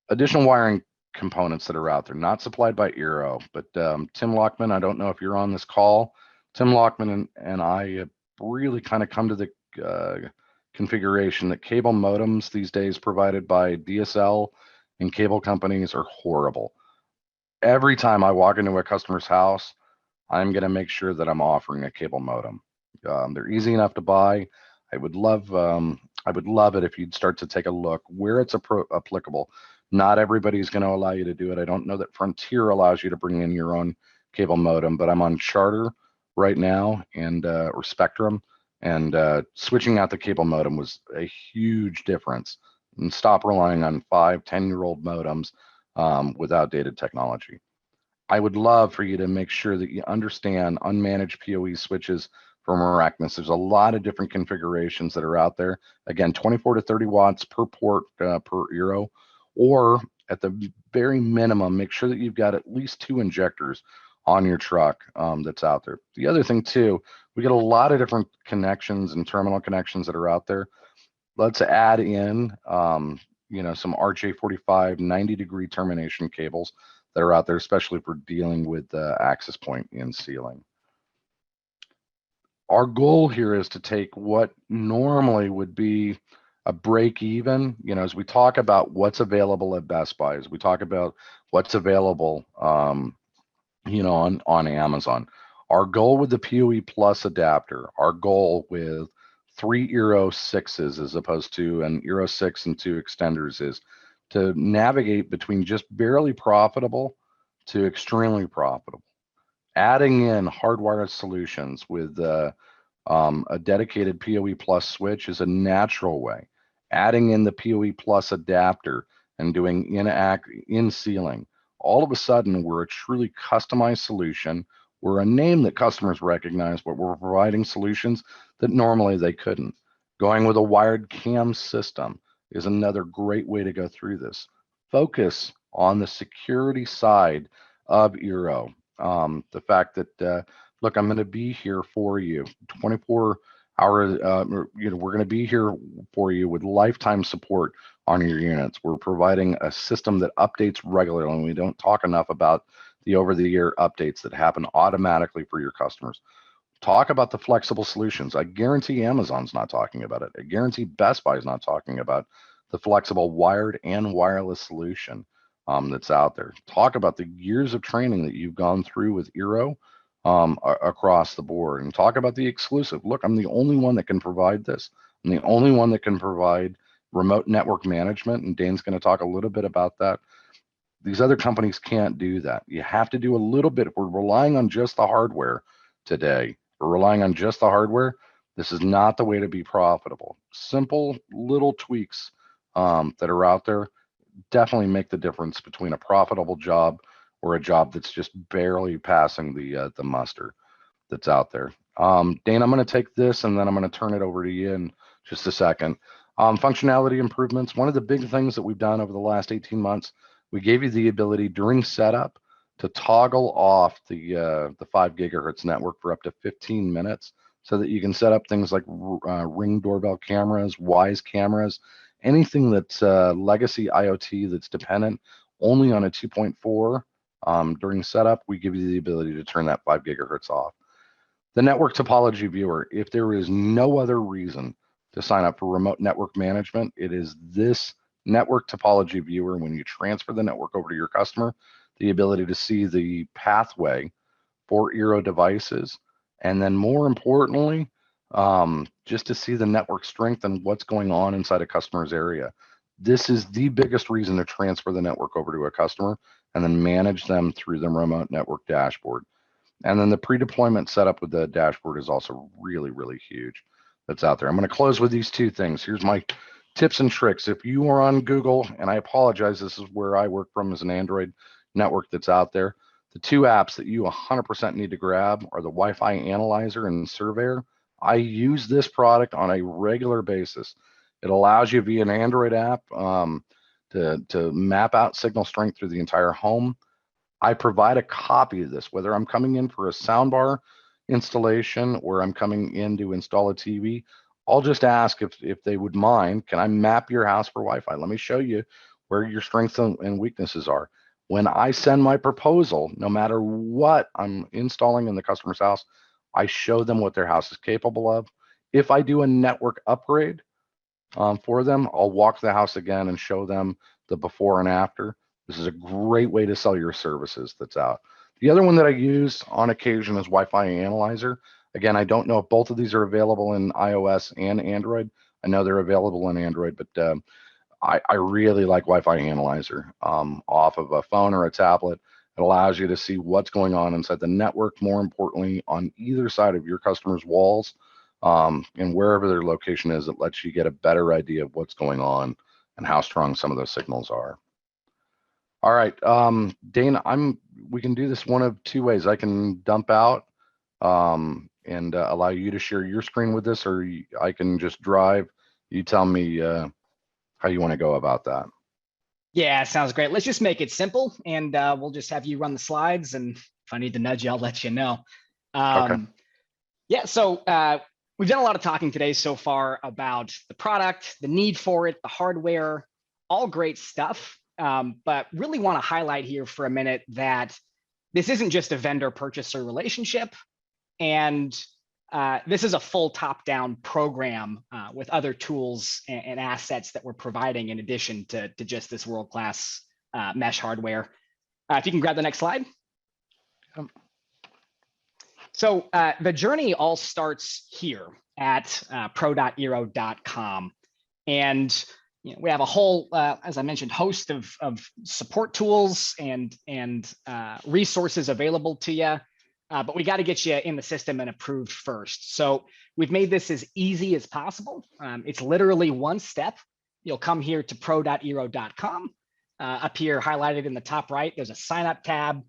Additional wiring components that are out there, not supplied by Eero, but Tim Lockman, I don't know if you're on this call. Tim Lockman and I have really kind of come to the configuration that cable modems these days provided by DSL and cable companies are horrible. Every time I walk into a customer's house, I'm going to make sure that I'm offering a cable modem. They're easy enough to buy. I would love it if you'd start to take a look where it's applicable. Not everybody's going to allow you to do it. I don't know that Frontier allows you to bring in your own cable modem, but I'm on Charter right now, and or Spectrum, and switching out the cable modem was a huge difference. And stop relying on 5-10-year-old modems with outdated technology. I would love for you to make sure that you understand unmanaged PoE switches from Arachnus. There's a lot of different configurations that are out there. Again, 24 to 30 watts per port per Eero, or at the very minimum, make sure that you've got at least 2 injectors on your truck that's out there. The other thing too, we get a lot of different connections and terminal connections that are out there. Let's add in some RJ45 90-degree termination cables that are out there, especially for dealing with the access point in ceiling. Our goal here is to take what normally would be a break even, as we talk about what's available at Best Buy, as we talk about what's available, on Amazon. Our goal with the PoE Plus adapter, our goal with 3 Eero 6s as opposed to an Eero 6 and 2 extenders is to navigate between just barely profitable to extremely profitable. Adding in hardwired solutions with a dedicated PoE Plus switch is a natural way. Adding in the PoE Plus adapter and doing in ceiling, all of a sudden we're a truly customized solution. We're a name that customers recognize, but we're providing solutions that normally they couldn't. Going with a wired cam system is another great way to go through this. Focus on the security side of Eero. The fact that, look, I'm going to be here for you 24 hours, we're going to be here for you with lifetime support on your units. We're providing a system that updates regularly, and we don't talk enough about the over-the-air updates that happen automatically for your customers. Talk about the flexible solutions. I guarantee Amazon's not talking about it. I guarantee Best Buy is not talking about the flexible wired and wireless solution that's out there. Talk about the years of training that you've gone through with Eero across the board, and talk about the exclusive. Look, I'm the only one that can provide this. I'm the only one that can provide remote network management, and Dane's going to talk a little bit about that. These other companies can't do that. You have to do a little bit. We're relying on just the hardware today. We're relying on just the hardware. This is not the way to be profitable. Simple little tweaks that are out there definitely make the difference between a profitable job or a job that's just barely passing the muster that's out there. Dane, I'm going to take this and then I'm going to turn it over to you in just a second. Functionality improvements. One of the big things that we've done over the last 18 months, we gave you the ability during setup to toggle off the 5 gigahertz network for up to 15 minutes so that you can set up things like Ring doorbell cameras, Wise cameras, anything that's legacy IoT that's dependent only on a 2.4 during setup. We give you the ability to turn that 5 gigahertz off. The network topology viewer, if there is no other reason to sign up for remote network management, it is this network topology viewer. When you transfer the network over to your customer, the ability to see the pathway for Eero devices, and then more importantly, just to see the network strength and what's going on inside a customer's area. This is the biggest reason to transfer the network over to a customer and then manage them through the remote network dashboard. And then the pre-deployment setup with the dashboard is also really, really huge. That's out there. I'm going to close with these two things. Here's my tips and tricks. If you are on Google, and I apologize, this is where I work from, as an Android network that's out there. The two apps that you 100% need to grab are the Wi-Fi Analyzer and Surveyor. I use this product on a regular basis. It allows you via an Android app to map out signal strength through the entire home. I provide a copy of this, whether I'm coming in for a soundbar installation or I'm coming in to install a TV. I'll just ask if they would mind, can I map your house for Wi-Fi? Let me show you where your strengths and weaknesses are. When I send my proposal, no matter what I'm installing in the customer's house, I show them what their house is capable of. If I do a network upgrade for them, I'll walk the house again and show them the before and after. This is a great way to sell your services that's out. The other one that I use on occasion is Wi-Fi Analyzer. Again, I don't know if both of these are available in iOS and Android. I know they're available in Android, but I really like Wi-Fi Analyzer off of a phone or a tablet. It allows you to see what's going on inside the network, more importantly, on either side of your customer's walls, and wherever their location is. It lets you get a better idea of what's going on and how strong some of those signals are. All right, Dane, we can do this one of two ways. I can dump out and allow you to share your screen with this, or I can just drive. You tell me how you want to go about that. Yeah, sounds great. Let's just make it simple, and we'll just have you run the slides. And if I need to nudge you, I'll let you know. Okay. Yeah, so we've done a lot of talking today so far about the product, the need for it, the hardware, all great stuff. But really want to highlight here for a minute that this isn't just a vendor-purchaser relationship, and this is a full top-down program with other tools and assets that we're providing in addition to just this world-class mesh hardware. If you can grab the next slide. So the journey all starts here at pro.eero.com. And we have a whole, as I mentioned, host of support tools and resources available to you. But we got to get you in the system and approved first. So we've made this as easy as possible. It's literally one step. You'll come here to pro.eero.com. Up here, highlighted in the top right, there's a sign up tab,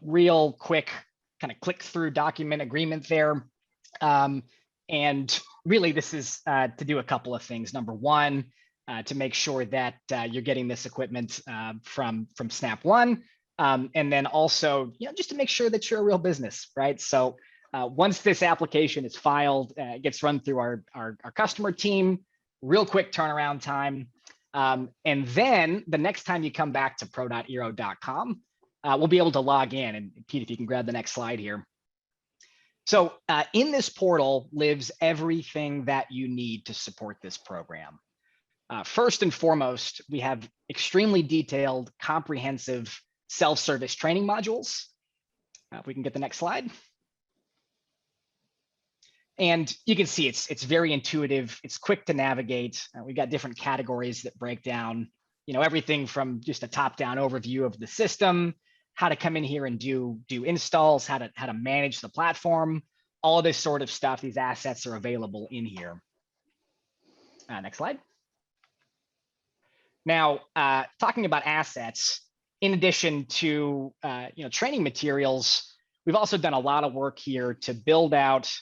real quick kind of click through document agreement there. And really, this is to do a couple of things. Number one, to make sure that you're getting this equipment from Snap One. And then also, just to make sure that you're a real business, right? So once this application is filed, it gets run through our customer team, real quick turnaround time. And then the next time you come back to pro.eero.com, we'll be able to log in. And Pete, if you can grab the next slide here. So in this portal lives everything that you need to support this program. First and foremost, we have extremely detailed, comprehensive self-service training modules. If we can get the next slide. And you can see it's very intuitive. It's quick to navigate. We've got different categories that break down, everything from just a top-down overview of the system, how to come in here and do installs, how to manage the platform, all of this sort of stuff. These assets are available in here. Next slide. Now, talking about assets, in addition to training materials, we've also done a lot of work here to build out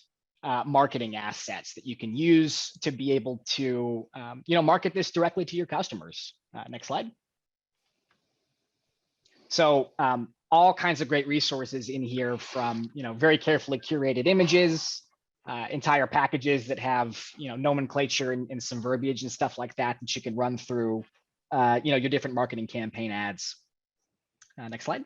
marketing assets that you can use to be able to market this directly to your customers. Next slide. So all kinds of great resources in here, from very carefully curated images, entire packages that have nomenclature and some verbiage and stuff like that that you can run through your different marketing campaign ads. Next slide.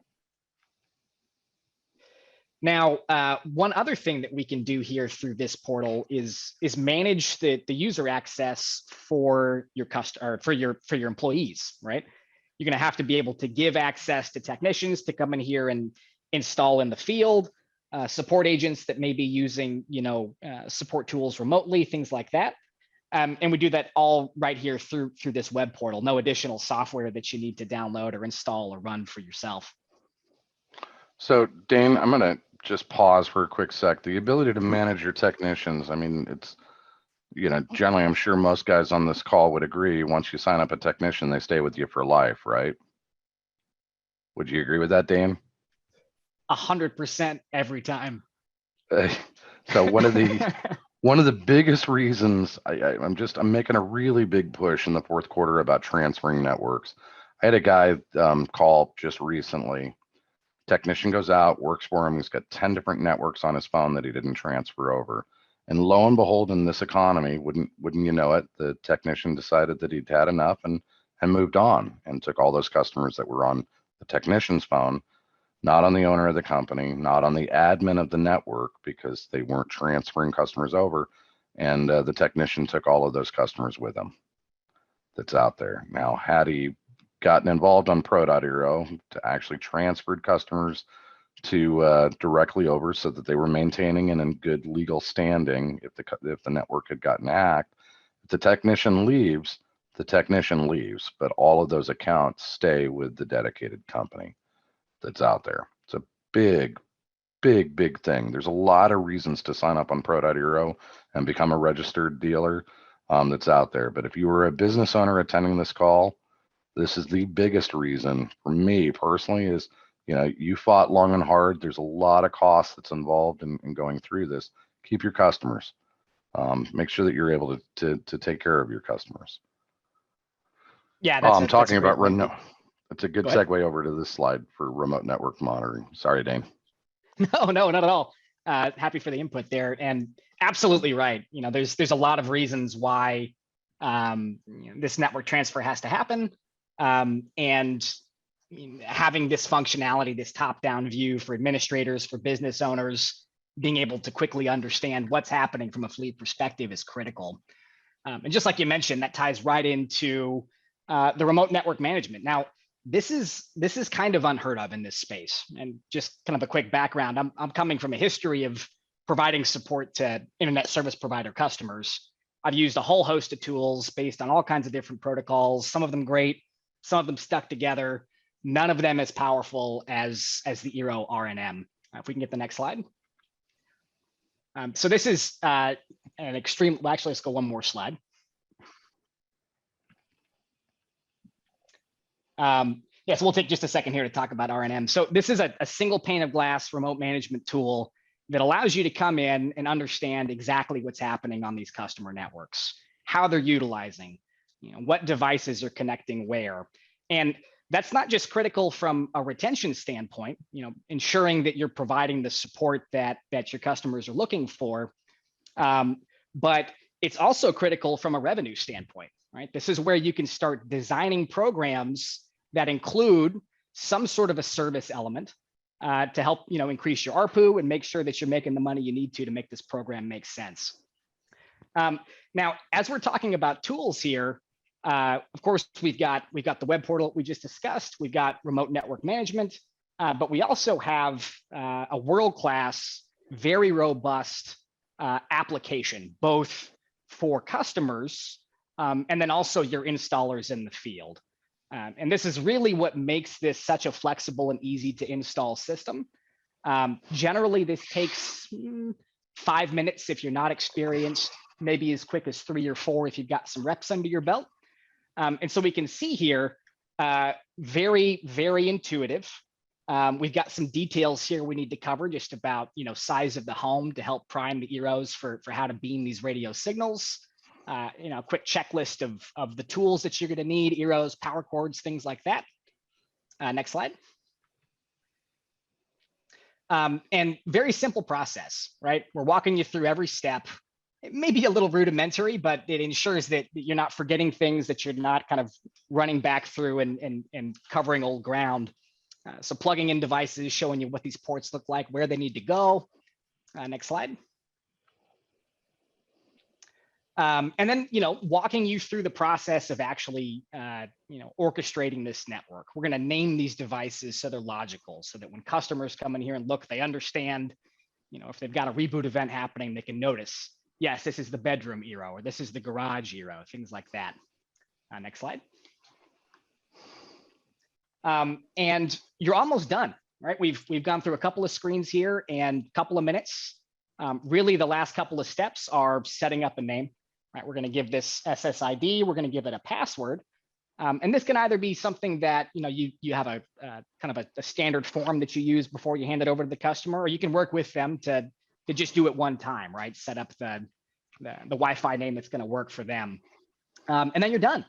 Now, one other thing that we can do here through this portal is manage the user access for your for your employees, right? You're going to have to be able to give access to technicians to come in here and install in the field, support agents that may be using support tools remotely, things like that. And we do that all right here through this web portal. No additional software that you need to download or install or run for yourself. So Dane, I'm going to just pause for a quick sec. The ability to manage your technicians, I mean, it's, generally, I'm sure most guys on this call would agree, once you sign up a technician, they stay with you for life, right? Would you agree with that, Dane? 100% every time. So one of the biggest reasons I'm making a really big push in the fourth quarter about transferring networks. I had a guy call just recently. Technician goes out, works for him. He's got 10 different networks on his phone that he didn't transfer over. And lo and behold, in this economy, wouldn't you know it, the technician decided that he'd had enough and moved on and took all those customers that were on the technician's phone, not on the owner of the company, not on the admin of the network, because they weren't transferring customers over. And the technician took all of those customers with him that's out there. Now, had he gotten involved on Pro.Eero to actually transferred customers to directly over so that they were maintaining and in good legal standing, if the network had gotten hacked, if the technician leaves, but all of those accounts stay with the dedicated company that's out there. It's a big thing. There's a lot of reasons to sign up on Pro.Eero and become a registered dealer that's out there. But if you were a business owner attending this call, this is the biggest reason for me personally is, you fought long and hard. There's a lot of cost that's involved in going through this. Keep your customers. Make sure that you're able to take care of your customers. Yeah, I'm talking about remote. It's a good Go ahead. segue over to this slide for remote network monitoring. Sorry, Dane. No, not at all. Happy for the input there, and absolutely right. There's a lot of reasons why this network transfer has to happen, and having this functionality, this top-down view for administrators, for business owners, being able to quickly understand what's happening from a fleet perspective is critical. And just like you mentioned, that ties right into the remote network management. Now, this is kind of unheard of in this space. And just kind of a quick background, I'm coming from a history of providing support to internet service provider customers. I've used a whole host of tools based on all kinds of different protocols, some of them great, some of them stuck together, none of them as powerful as the Eero RNM. If we can get the next slide. So this is an extreme, well, actually, let's go one more slide. So we'll take just a second here to talk about RNM. So this is a single pane of glass remote management tool that allows you to come in and understand exactly what's happening on these customer networks, how they're utilizing, what devices are connecting where. And that's not just critical from a retention standpoint, ensuring that you're providing the support that your customers are looking for, but it's also critical from a revenue standpoint, right? This is where you can start designing programs that include some sort of a service element, to help increase your ARPU and make sure that you're making the money you need to make this program make sense. Now, as we're talking about tools here, of course, we've got the web portal we just discussed. We've got remote network management, but we also have a world-class, very robust application, both for customers and then also your installers in the field. And this is really what makes this such a flexible and easy to install system. Generally, this takes 5 minutes if you're not experienced, maybe as quick as 3 or 4 if you've got some reps under your belt. And so we can see here, very, very intuitive. We've got some details here we need to cover just about size of the home to help prime the Eeros for how to beam these radio signals. A quick checklist of the tools that you're going to need, Eeros, power cords, things like that. Next slide. And very simple process, right? We're walking you through every step. It may be a little rudimentary, but it ensures that you're not forgetting things, that you're not kind of running back through and covering old ground. So plugging in devices, showing you what these ports look like, where they need to go. Next slide. And then, walking you through the process of actually, orchestrating this network. We're going to name these devices so they're logical, so that when customers come in here and look, they understand, if they've got a reboot event happening, they can notice, yes, this is the bedroom Eero, or this is the garage Eero, things like that. Next slide. And you're almost done, right? We've gone through a couple of screens here and a couple of minutes. Really, the last couple of steps are setting up a name. Right, we're going to give this SSID. We're going to give it a password, and this can either be something that you have a kind of a standard form that you use before you hand it over to the customer, or you can work with them to just do it one time, right? Set up the Wi-Fi name that's going to work for them, and then you're done.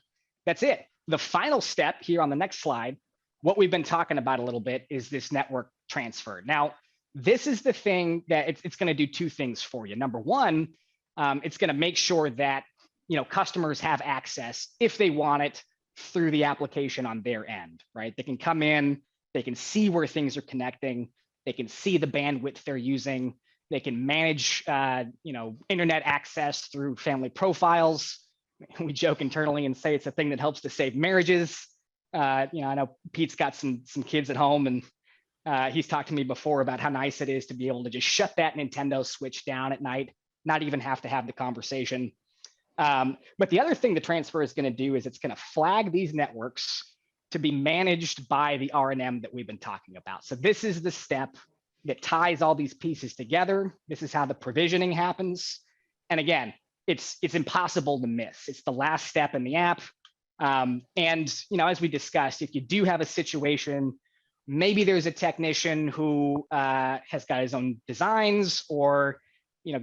That's it. The final step here on the next slide, what we've been talking about a little bit, is this network transfer. Now, this is the thing that it's going to do 2 things for you. Number one, it's going to make sure that customers have access if they want it through the application on their end, right? They can come in, they can see where things are connecting, they can see the bandwidth they're using, they can manage internet access through family profiles. We joke internally and say it's a thing that helps to save marriages. I know Pete's got some kids at home, and he's talked to me before about how nice it is to be able to just shut that Nintendo Switch down at night, not even have to have the conversation. But the other thing the transfer is going to do is it's going to flag these networks to be managed by the RNM that we've been talking about. So this is the step that ties all these pieces together. This is how the provisioning happens. And again, it's impossible to miss. It's the last step in the app. And as we discussed, if you do have a situation, maybe there's a technician who has got his own designs, or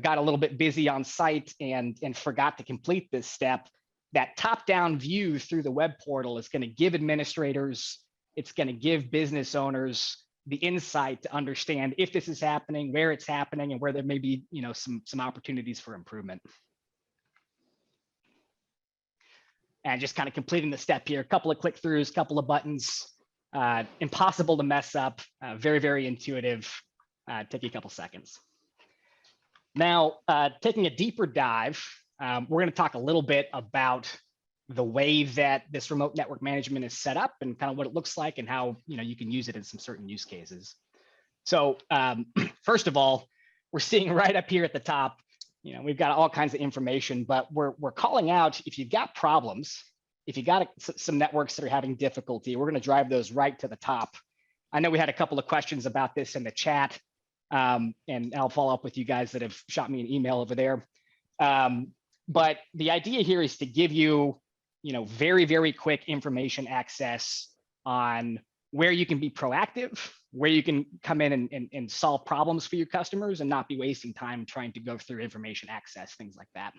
got a little bit busy on site and forgot to complete this step, that top-down view through the web portal is going to give administrators, it's going to give business owners the insight to understand if this is happening, where it's happening, and where there may be some opportunities for improvement. And just kind of completing the step here, a couple of click-throughs, a couple of buttons, impossible to mess up, very, very intuitive, take you a couple seconds. Now, taking a deeper dive, we're going to talk a little bit about the way that this remote network management is set up and kind of what it looks like and how you can use it in some certain use cases. So first of all, we're seeing right up here at the top, we've got all kinds of information, but we're calling out if you've got problems, if you got some networks that are having difficulty, we're going to drive those right to the top. I know we had a couple of questions about this in the chat. And I'll follow up with you guys that have shot me an email over there. But the idea here is to give you, very, very quick information access on where you can be proactive, where you can come in and solve problems for your customers and not be wasting time trying to go through information access, things like that.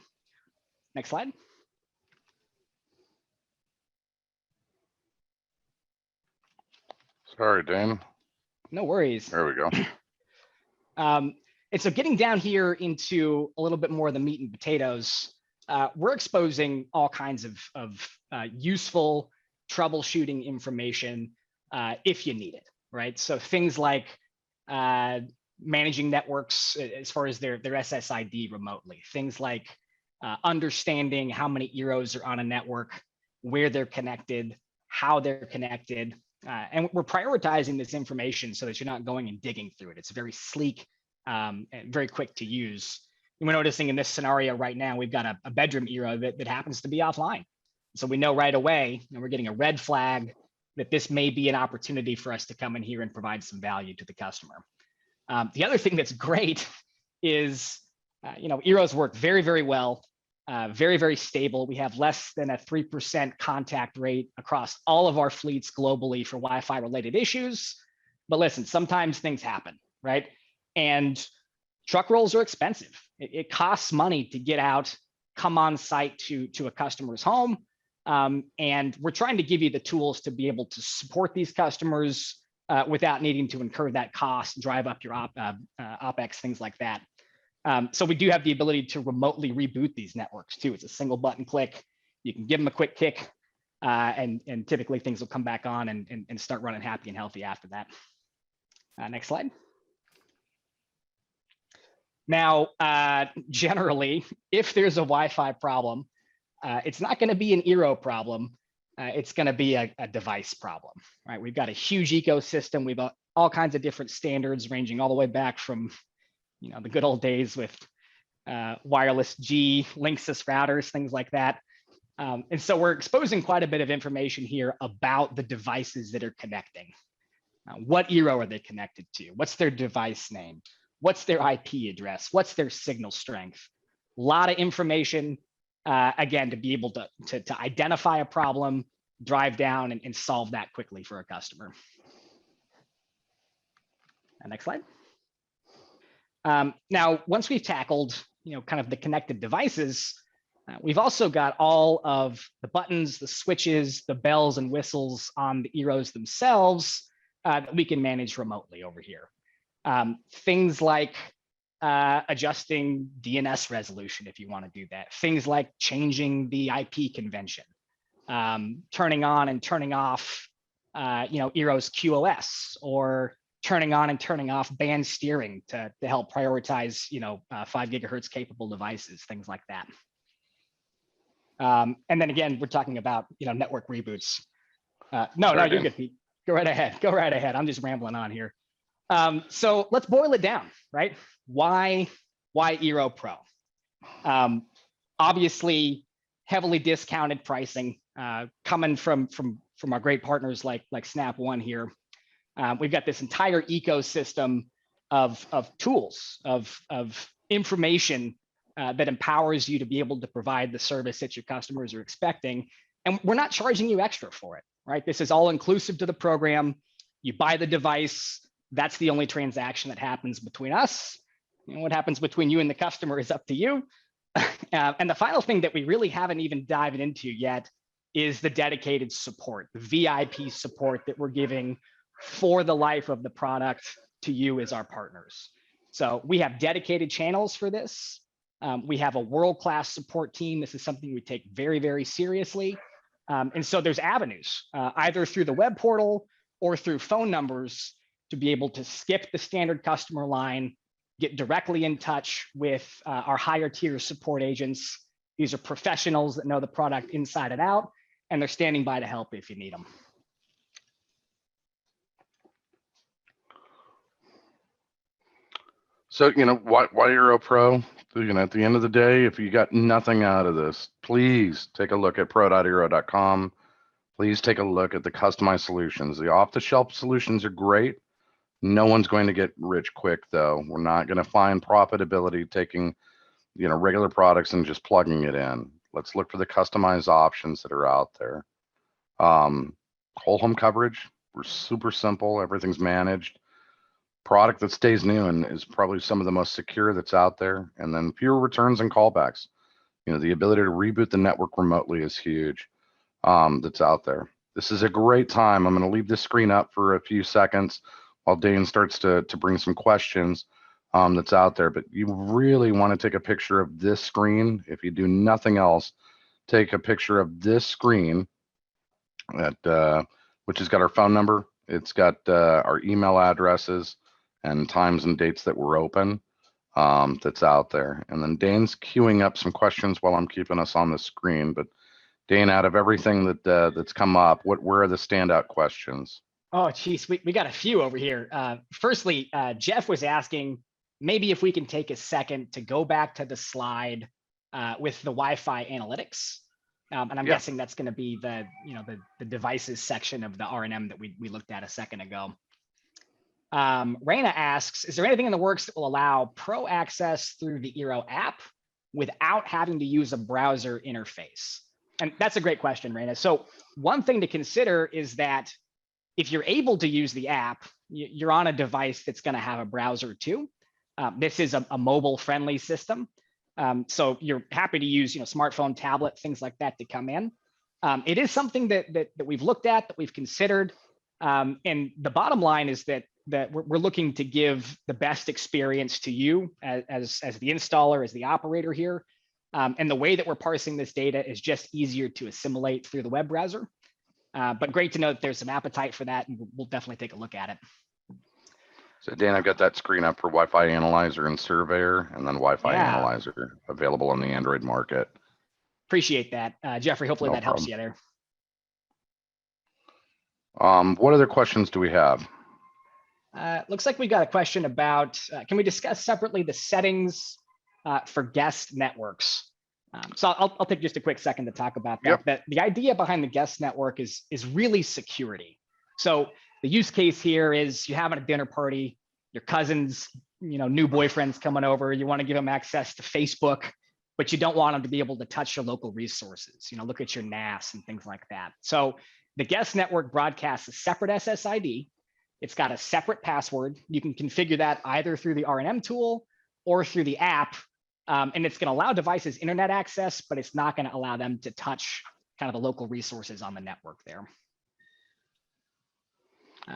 Next slide. Sorry, Dane. No worries. There we go. And so getting down here into a little bit more of the meat and potatoes, we're exposing all kinds of useful troubleshooting information if you need it, right? So things like managing networks as far as their SSID remotely. Things like understanding how many Eeros are on a network, where they're connected, how they're connected. And we're prioritizing this information so that you're not going and digging through it. It's very sleek and very quick to use. And we're noticing in this scenario right now, we've got a bedroom Eero that happens to be offline. So we know right away, and we're getting a red flag that this may be an opportunity for us to come in here and provide some value to the customer. The other thing that's great is, Eeros work very, very well, very, very stable. We have less than a 3% contact rate across all of our fleets globally for Wi-Fi related issues. But listen, sometimes things happen, right? And truck rolls are expensive. It costs money to get out, come on site to a customer's home. And we're trying to give you the tools to be able to support these customers without needing to incur that cost, drive up your OpEx, things like that. So we do have the ability to remotely reboot these networks too. It's a single button click. You can give them a quick kick and typically things will come back on and start running happy and healthy after that. Next slide. Now, generally, if there's a Wi-Fi problem, it's not going to be an Eero problem. It's going to be a device problem, right? We've got a huge ecosystem. We've got all kinds of different standards ranging all the way back from, the good old days with wireless G, Linksys routers, things like that. And so we're exposing quite a bit of information here about the devices that are connecting. What Eero are they connected to? What's their device name? What's their IP address? What's their signal strength? A lot of information, again, to be able to identify a problem, drive down and solve that quickly for a customer. Next slide. Now, once we've tackled, kind of the connected devices, we've also got all of the buttons, the switches, the bells and whistles on the Eeros themselves that we can manage remotely over here. Things like adjusting DNS resolution if you want to do that. Things like changing the IP convention, turning on and turning off, Eero's QoS, or turning on and turning off band steering to help prioritize, 5 gigahertz capable devices, things like that. And then again, we're talking about, network reboots. No, you're good, Pete. Go right ahead. Go right ahead. I'm just rambling on here. So let's boil it down, right? Why Eero Pro? Obviously, heavily discounted pricing coming from our great partners like Snap One here. We've got this entire ecosystem of tools, of information that empowers you to be able to provide the service that your customers are expecting. And we're not charging you extra for it, right? This is all inclusive to the program. You buy the device. That's the only transaction that happens between us. And what happens between you and the customer is up to you. And the final thing that we really haven't even dived into yet is the dedicated support, the VIP support that we're giving for the life of the product to you as our partners. So we have dedicated channels for this. We have a world-class support team. This is something we take very, very seriously. And so there's avenues, either through the web portal or through phone numbers to be able to skip the standard customer line, get directly in touch with our higher tier support agents. These are professionals that know the product inside and out, and they're standing by to help if you need them. So, why Eero Pro? At the end of the day, if you got nothing out of this, please take a look at pro.eero.com. Please take a look at the customized solutions. The off-the-shelf solutions are great. No one's going to get rich quick, though. We're not going to find profitability taking, regular products and just plugging it in. Let's look for the customized options that are out there. Whole home coverage. We're super simple. Everything's managed. Product that stays new and is probably some of the most secure that's out there. And then fewer returns and callbacks. The ability to reboot the network remotely is huge. That's out there. This is a great time. I'm going to leave this screen up for a few seconds while Dane starts to bring some questions that's out there. But you really want to take a picture of this screen. If you do nothing else, take a picture of this screen which has got our phone number. It's got our email addresses and times and dates that we're open, that's out there. And then Dane's queuing up some questions while I'm keeping us on the screen. But Dane, out of everything that's come up, where are the standout questions? Oh, geez, we got a few over here. Firstly, Jeff was asking maybe if we can take a second to go back to the slide with the Wi-Fi analytics. And I'm guessing that's going to be the devices section of the R&M that we looked at a second ago. Raina asks, is there anything in the works that will allow pro access through the Eero app without having to use a browser interface? And that's a great question, Raina. So one thing to consider is that if you're able to use the app, you're on a device that's going to have a browser too. This is a mobile-friendly system. So you're happy to use, smartphone, tablet, things like that to come in. It is something that we've looked at, that we've considered. And the bottom line is that we're looking to give the best experience to you as the installer, as the operator here. And the way that we're parsing this data is just easier to assimilate through the web browser. But great to know that there's some appetite for that, and we'll definitely take a look at it. So Dan, I've got that screen up for Wi-Fi Analyzer and Surveyor, and then Wi-Fi Analyzer available on the Android market. Appreciate that. Jeffrey, hopefully that helps you there. What other questions do we have? Looks like we got a question about, can we discuss separately the settings for guest networks? So I'll take just a quick second to talk about that. Yep. The idea behind the guest network is really security. So the use case here is you're having a dinner party, your cousin's, new boyfriend's coming over, you want to give them access to Facebook, but you don't want them to be able to touch your local resources, look at your NAS and things like that. So the guest network broadcasts a separate SSID. It's got a separate password. You can configure that either through the R&M tool or through the app. And it's going to allow devices internet access, but it's not going to allow them to touch kind of the local resources on the network there.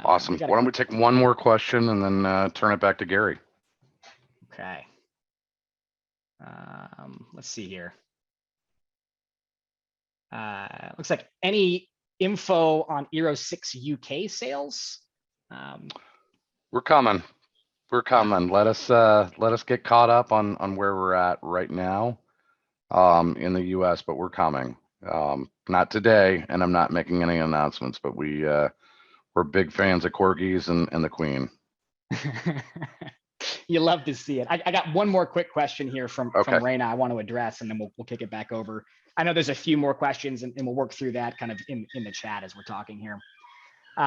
Awesome. Why don't we take one more question and then turn it back to Gary? Okay. Let's see here. Looks like any info on Eero 6 UK sales? We're coming. We're coming. Let us get caught up on where we're at right now in the US, but we're coming. Not today, and I'm not making any announcements, but we're big fans of corgis and the Queen. You love to see it. I got one more quick question here from Raina I want to address, and then we'll kick it back over. I know there's a few more questions, and we'll work through that kind of in the chat as we're talking here.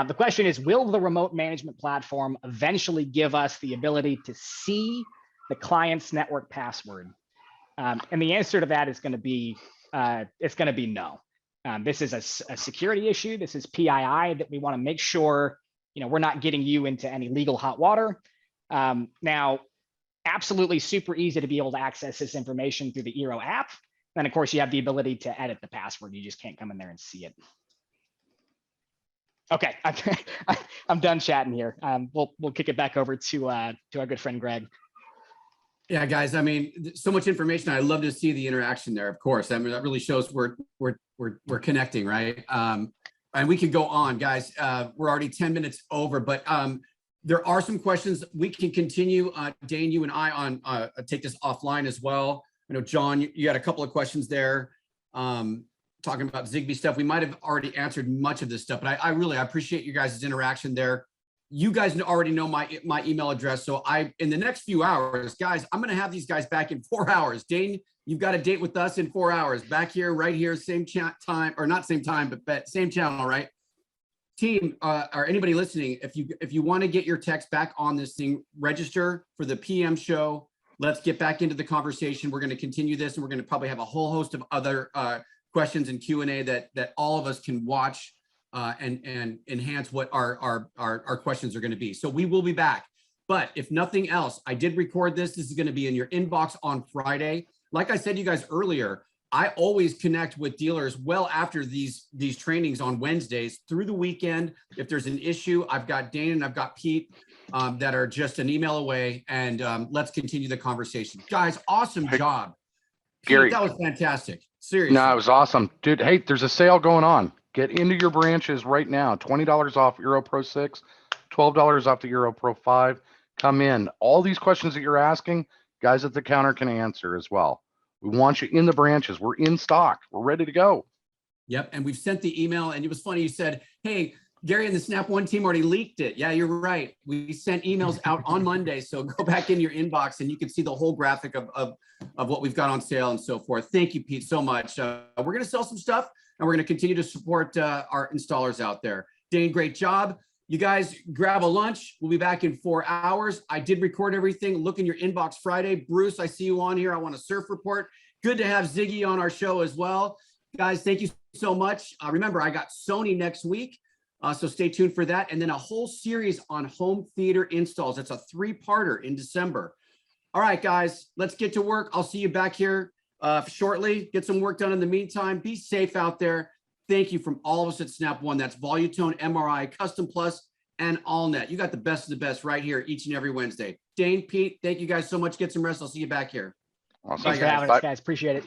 The question is, will the remote management platform eventually give us the ability to see the client's network password? And the answer to that is going to be, it's going to be no. This is a security issue. This is PII that we want to make sure, we're not getting you into any legal hot water. Now, absolutely super easy to be able to access this information through the Eero app. Then, of course, you have the ability to edit the password. You just can't come in there and see it. Okay, I'm done chatting here. We'll kick it back over to our good friend Greg. Yeah, guys. I mean, so much information. I love to see the interaction there. Of course, I mean that really shows we're connecting, right? And we could go on, guys. We're already 10 minutes over, but there are some questions we can continue. Dane, you and I on take this offline as well. I know John, you had a couple of questions there. Talking about Zigbee stuff. We might have already answered much of this stuff, but I really appreciate you guys' interaction there. You guys already know my email address. So in the next few hours, guys, I'm going to have these guys back in 4 hours. Dane, you've got a date with us in 4 hours, back here, right here, same time, or not same time, but same channel, right? Team, or anybody listening, if you want to get your text back on this thing, register for the PM show. Let's get back into the conversation. We're going to continue this, and we're going to probably have a whole host of other questions and Q&A that all of us can watch and enhance what our questions are going to be. So we will be back. But if nothing else, I did record this. This is going to be in your inbox on Friday. Like I said to you guys earlier, I always connect with dealers well after these trainings on Wednesdays through the weekend. If there's an issue, I've got Dane and I've got Pete that are just an email away, and let's continue the conversation. Guys, awesome job. Gary, Pete, that was fantastic. Seriously. No, it was awesome. Dude, hey, there's a sale going on. Get into your branches right now. $20 off Eero Pro 6, $12 off the Eero Pro 5. come in. All these questions that you're asking, guys at the counter can answer as well. We want you in the branches. We're in stock. We're ready to go. Yep. And we've sent the email, and it was funny. You said, hey, Gary and the Snap One team already leaked it. Yeah, you're right. We sent emails out on Monday. So go back in your inbox and you can see the whole graphic of what we've got on sale and so forth. Thank you, Pete, so much. We're going to sell some stuff, and we're going to continue to support our installers out there. Dane, great job. You guys grab a lunch. We'll be back in 4 hours. I did record everything. Look in your inbox Friday. Bruce, I see you on here. I want a surf report. Good to have Ziggy on our show as well. Guys, thank you so much. Remember, I got Sony next week. So stay tuned for that. And then a whole series on home theater installs. It's a 3-parter in December. All right, guys, let's get to work. I'll see you back here shortly. Get some work done in the meantime. Be safe out there. Thank you from all of us at Snap One. That's Volutone, MRI, Custom Plus, and AllNet. You got the best of the best right here each and every Wednesday. Dane, Pete, thank you guys so much. Get some rest. I'll see you back here. Awesome. Thanks for having us, guys. Appreciate it.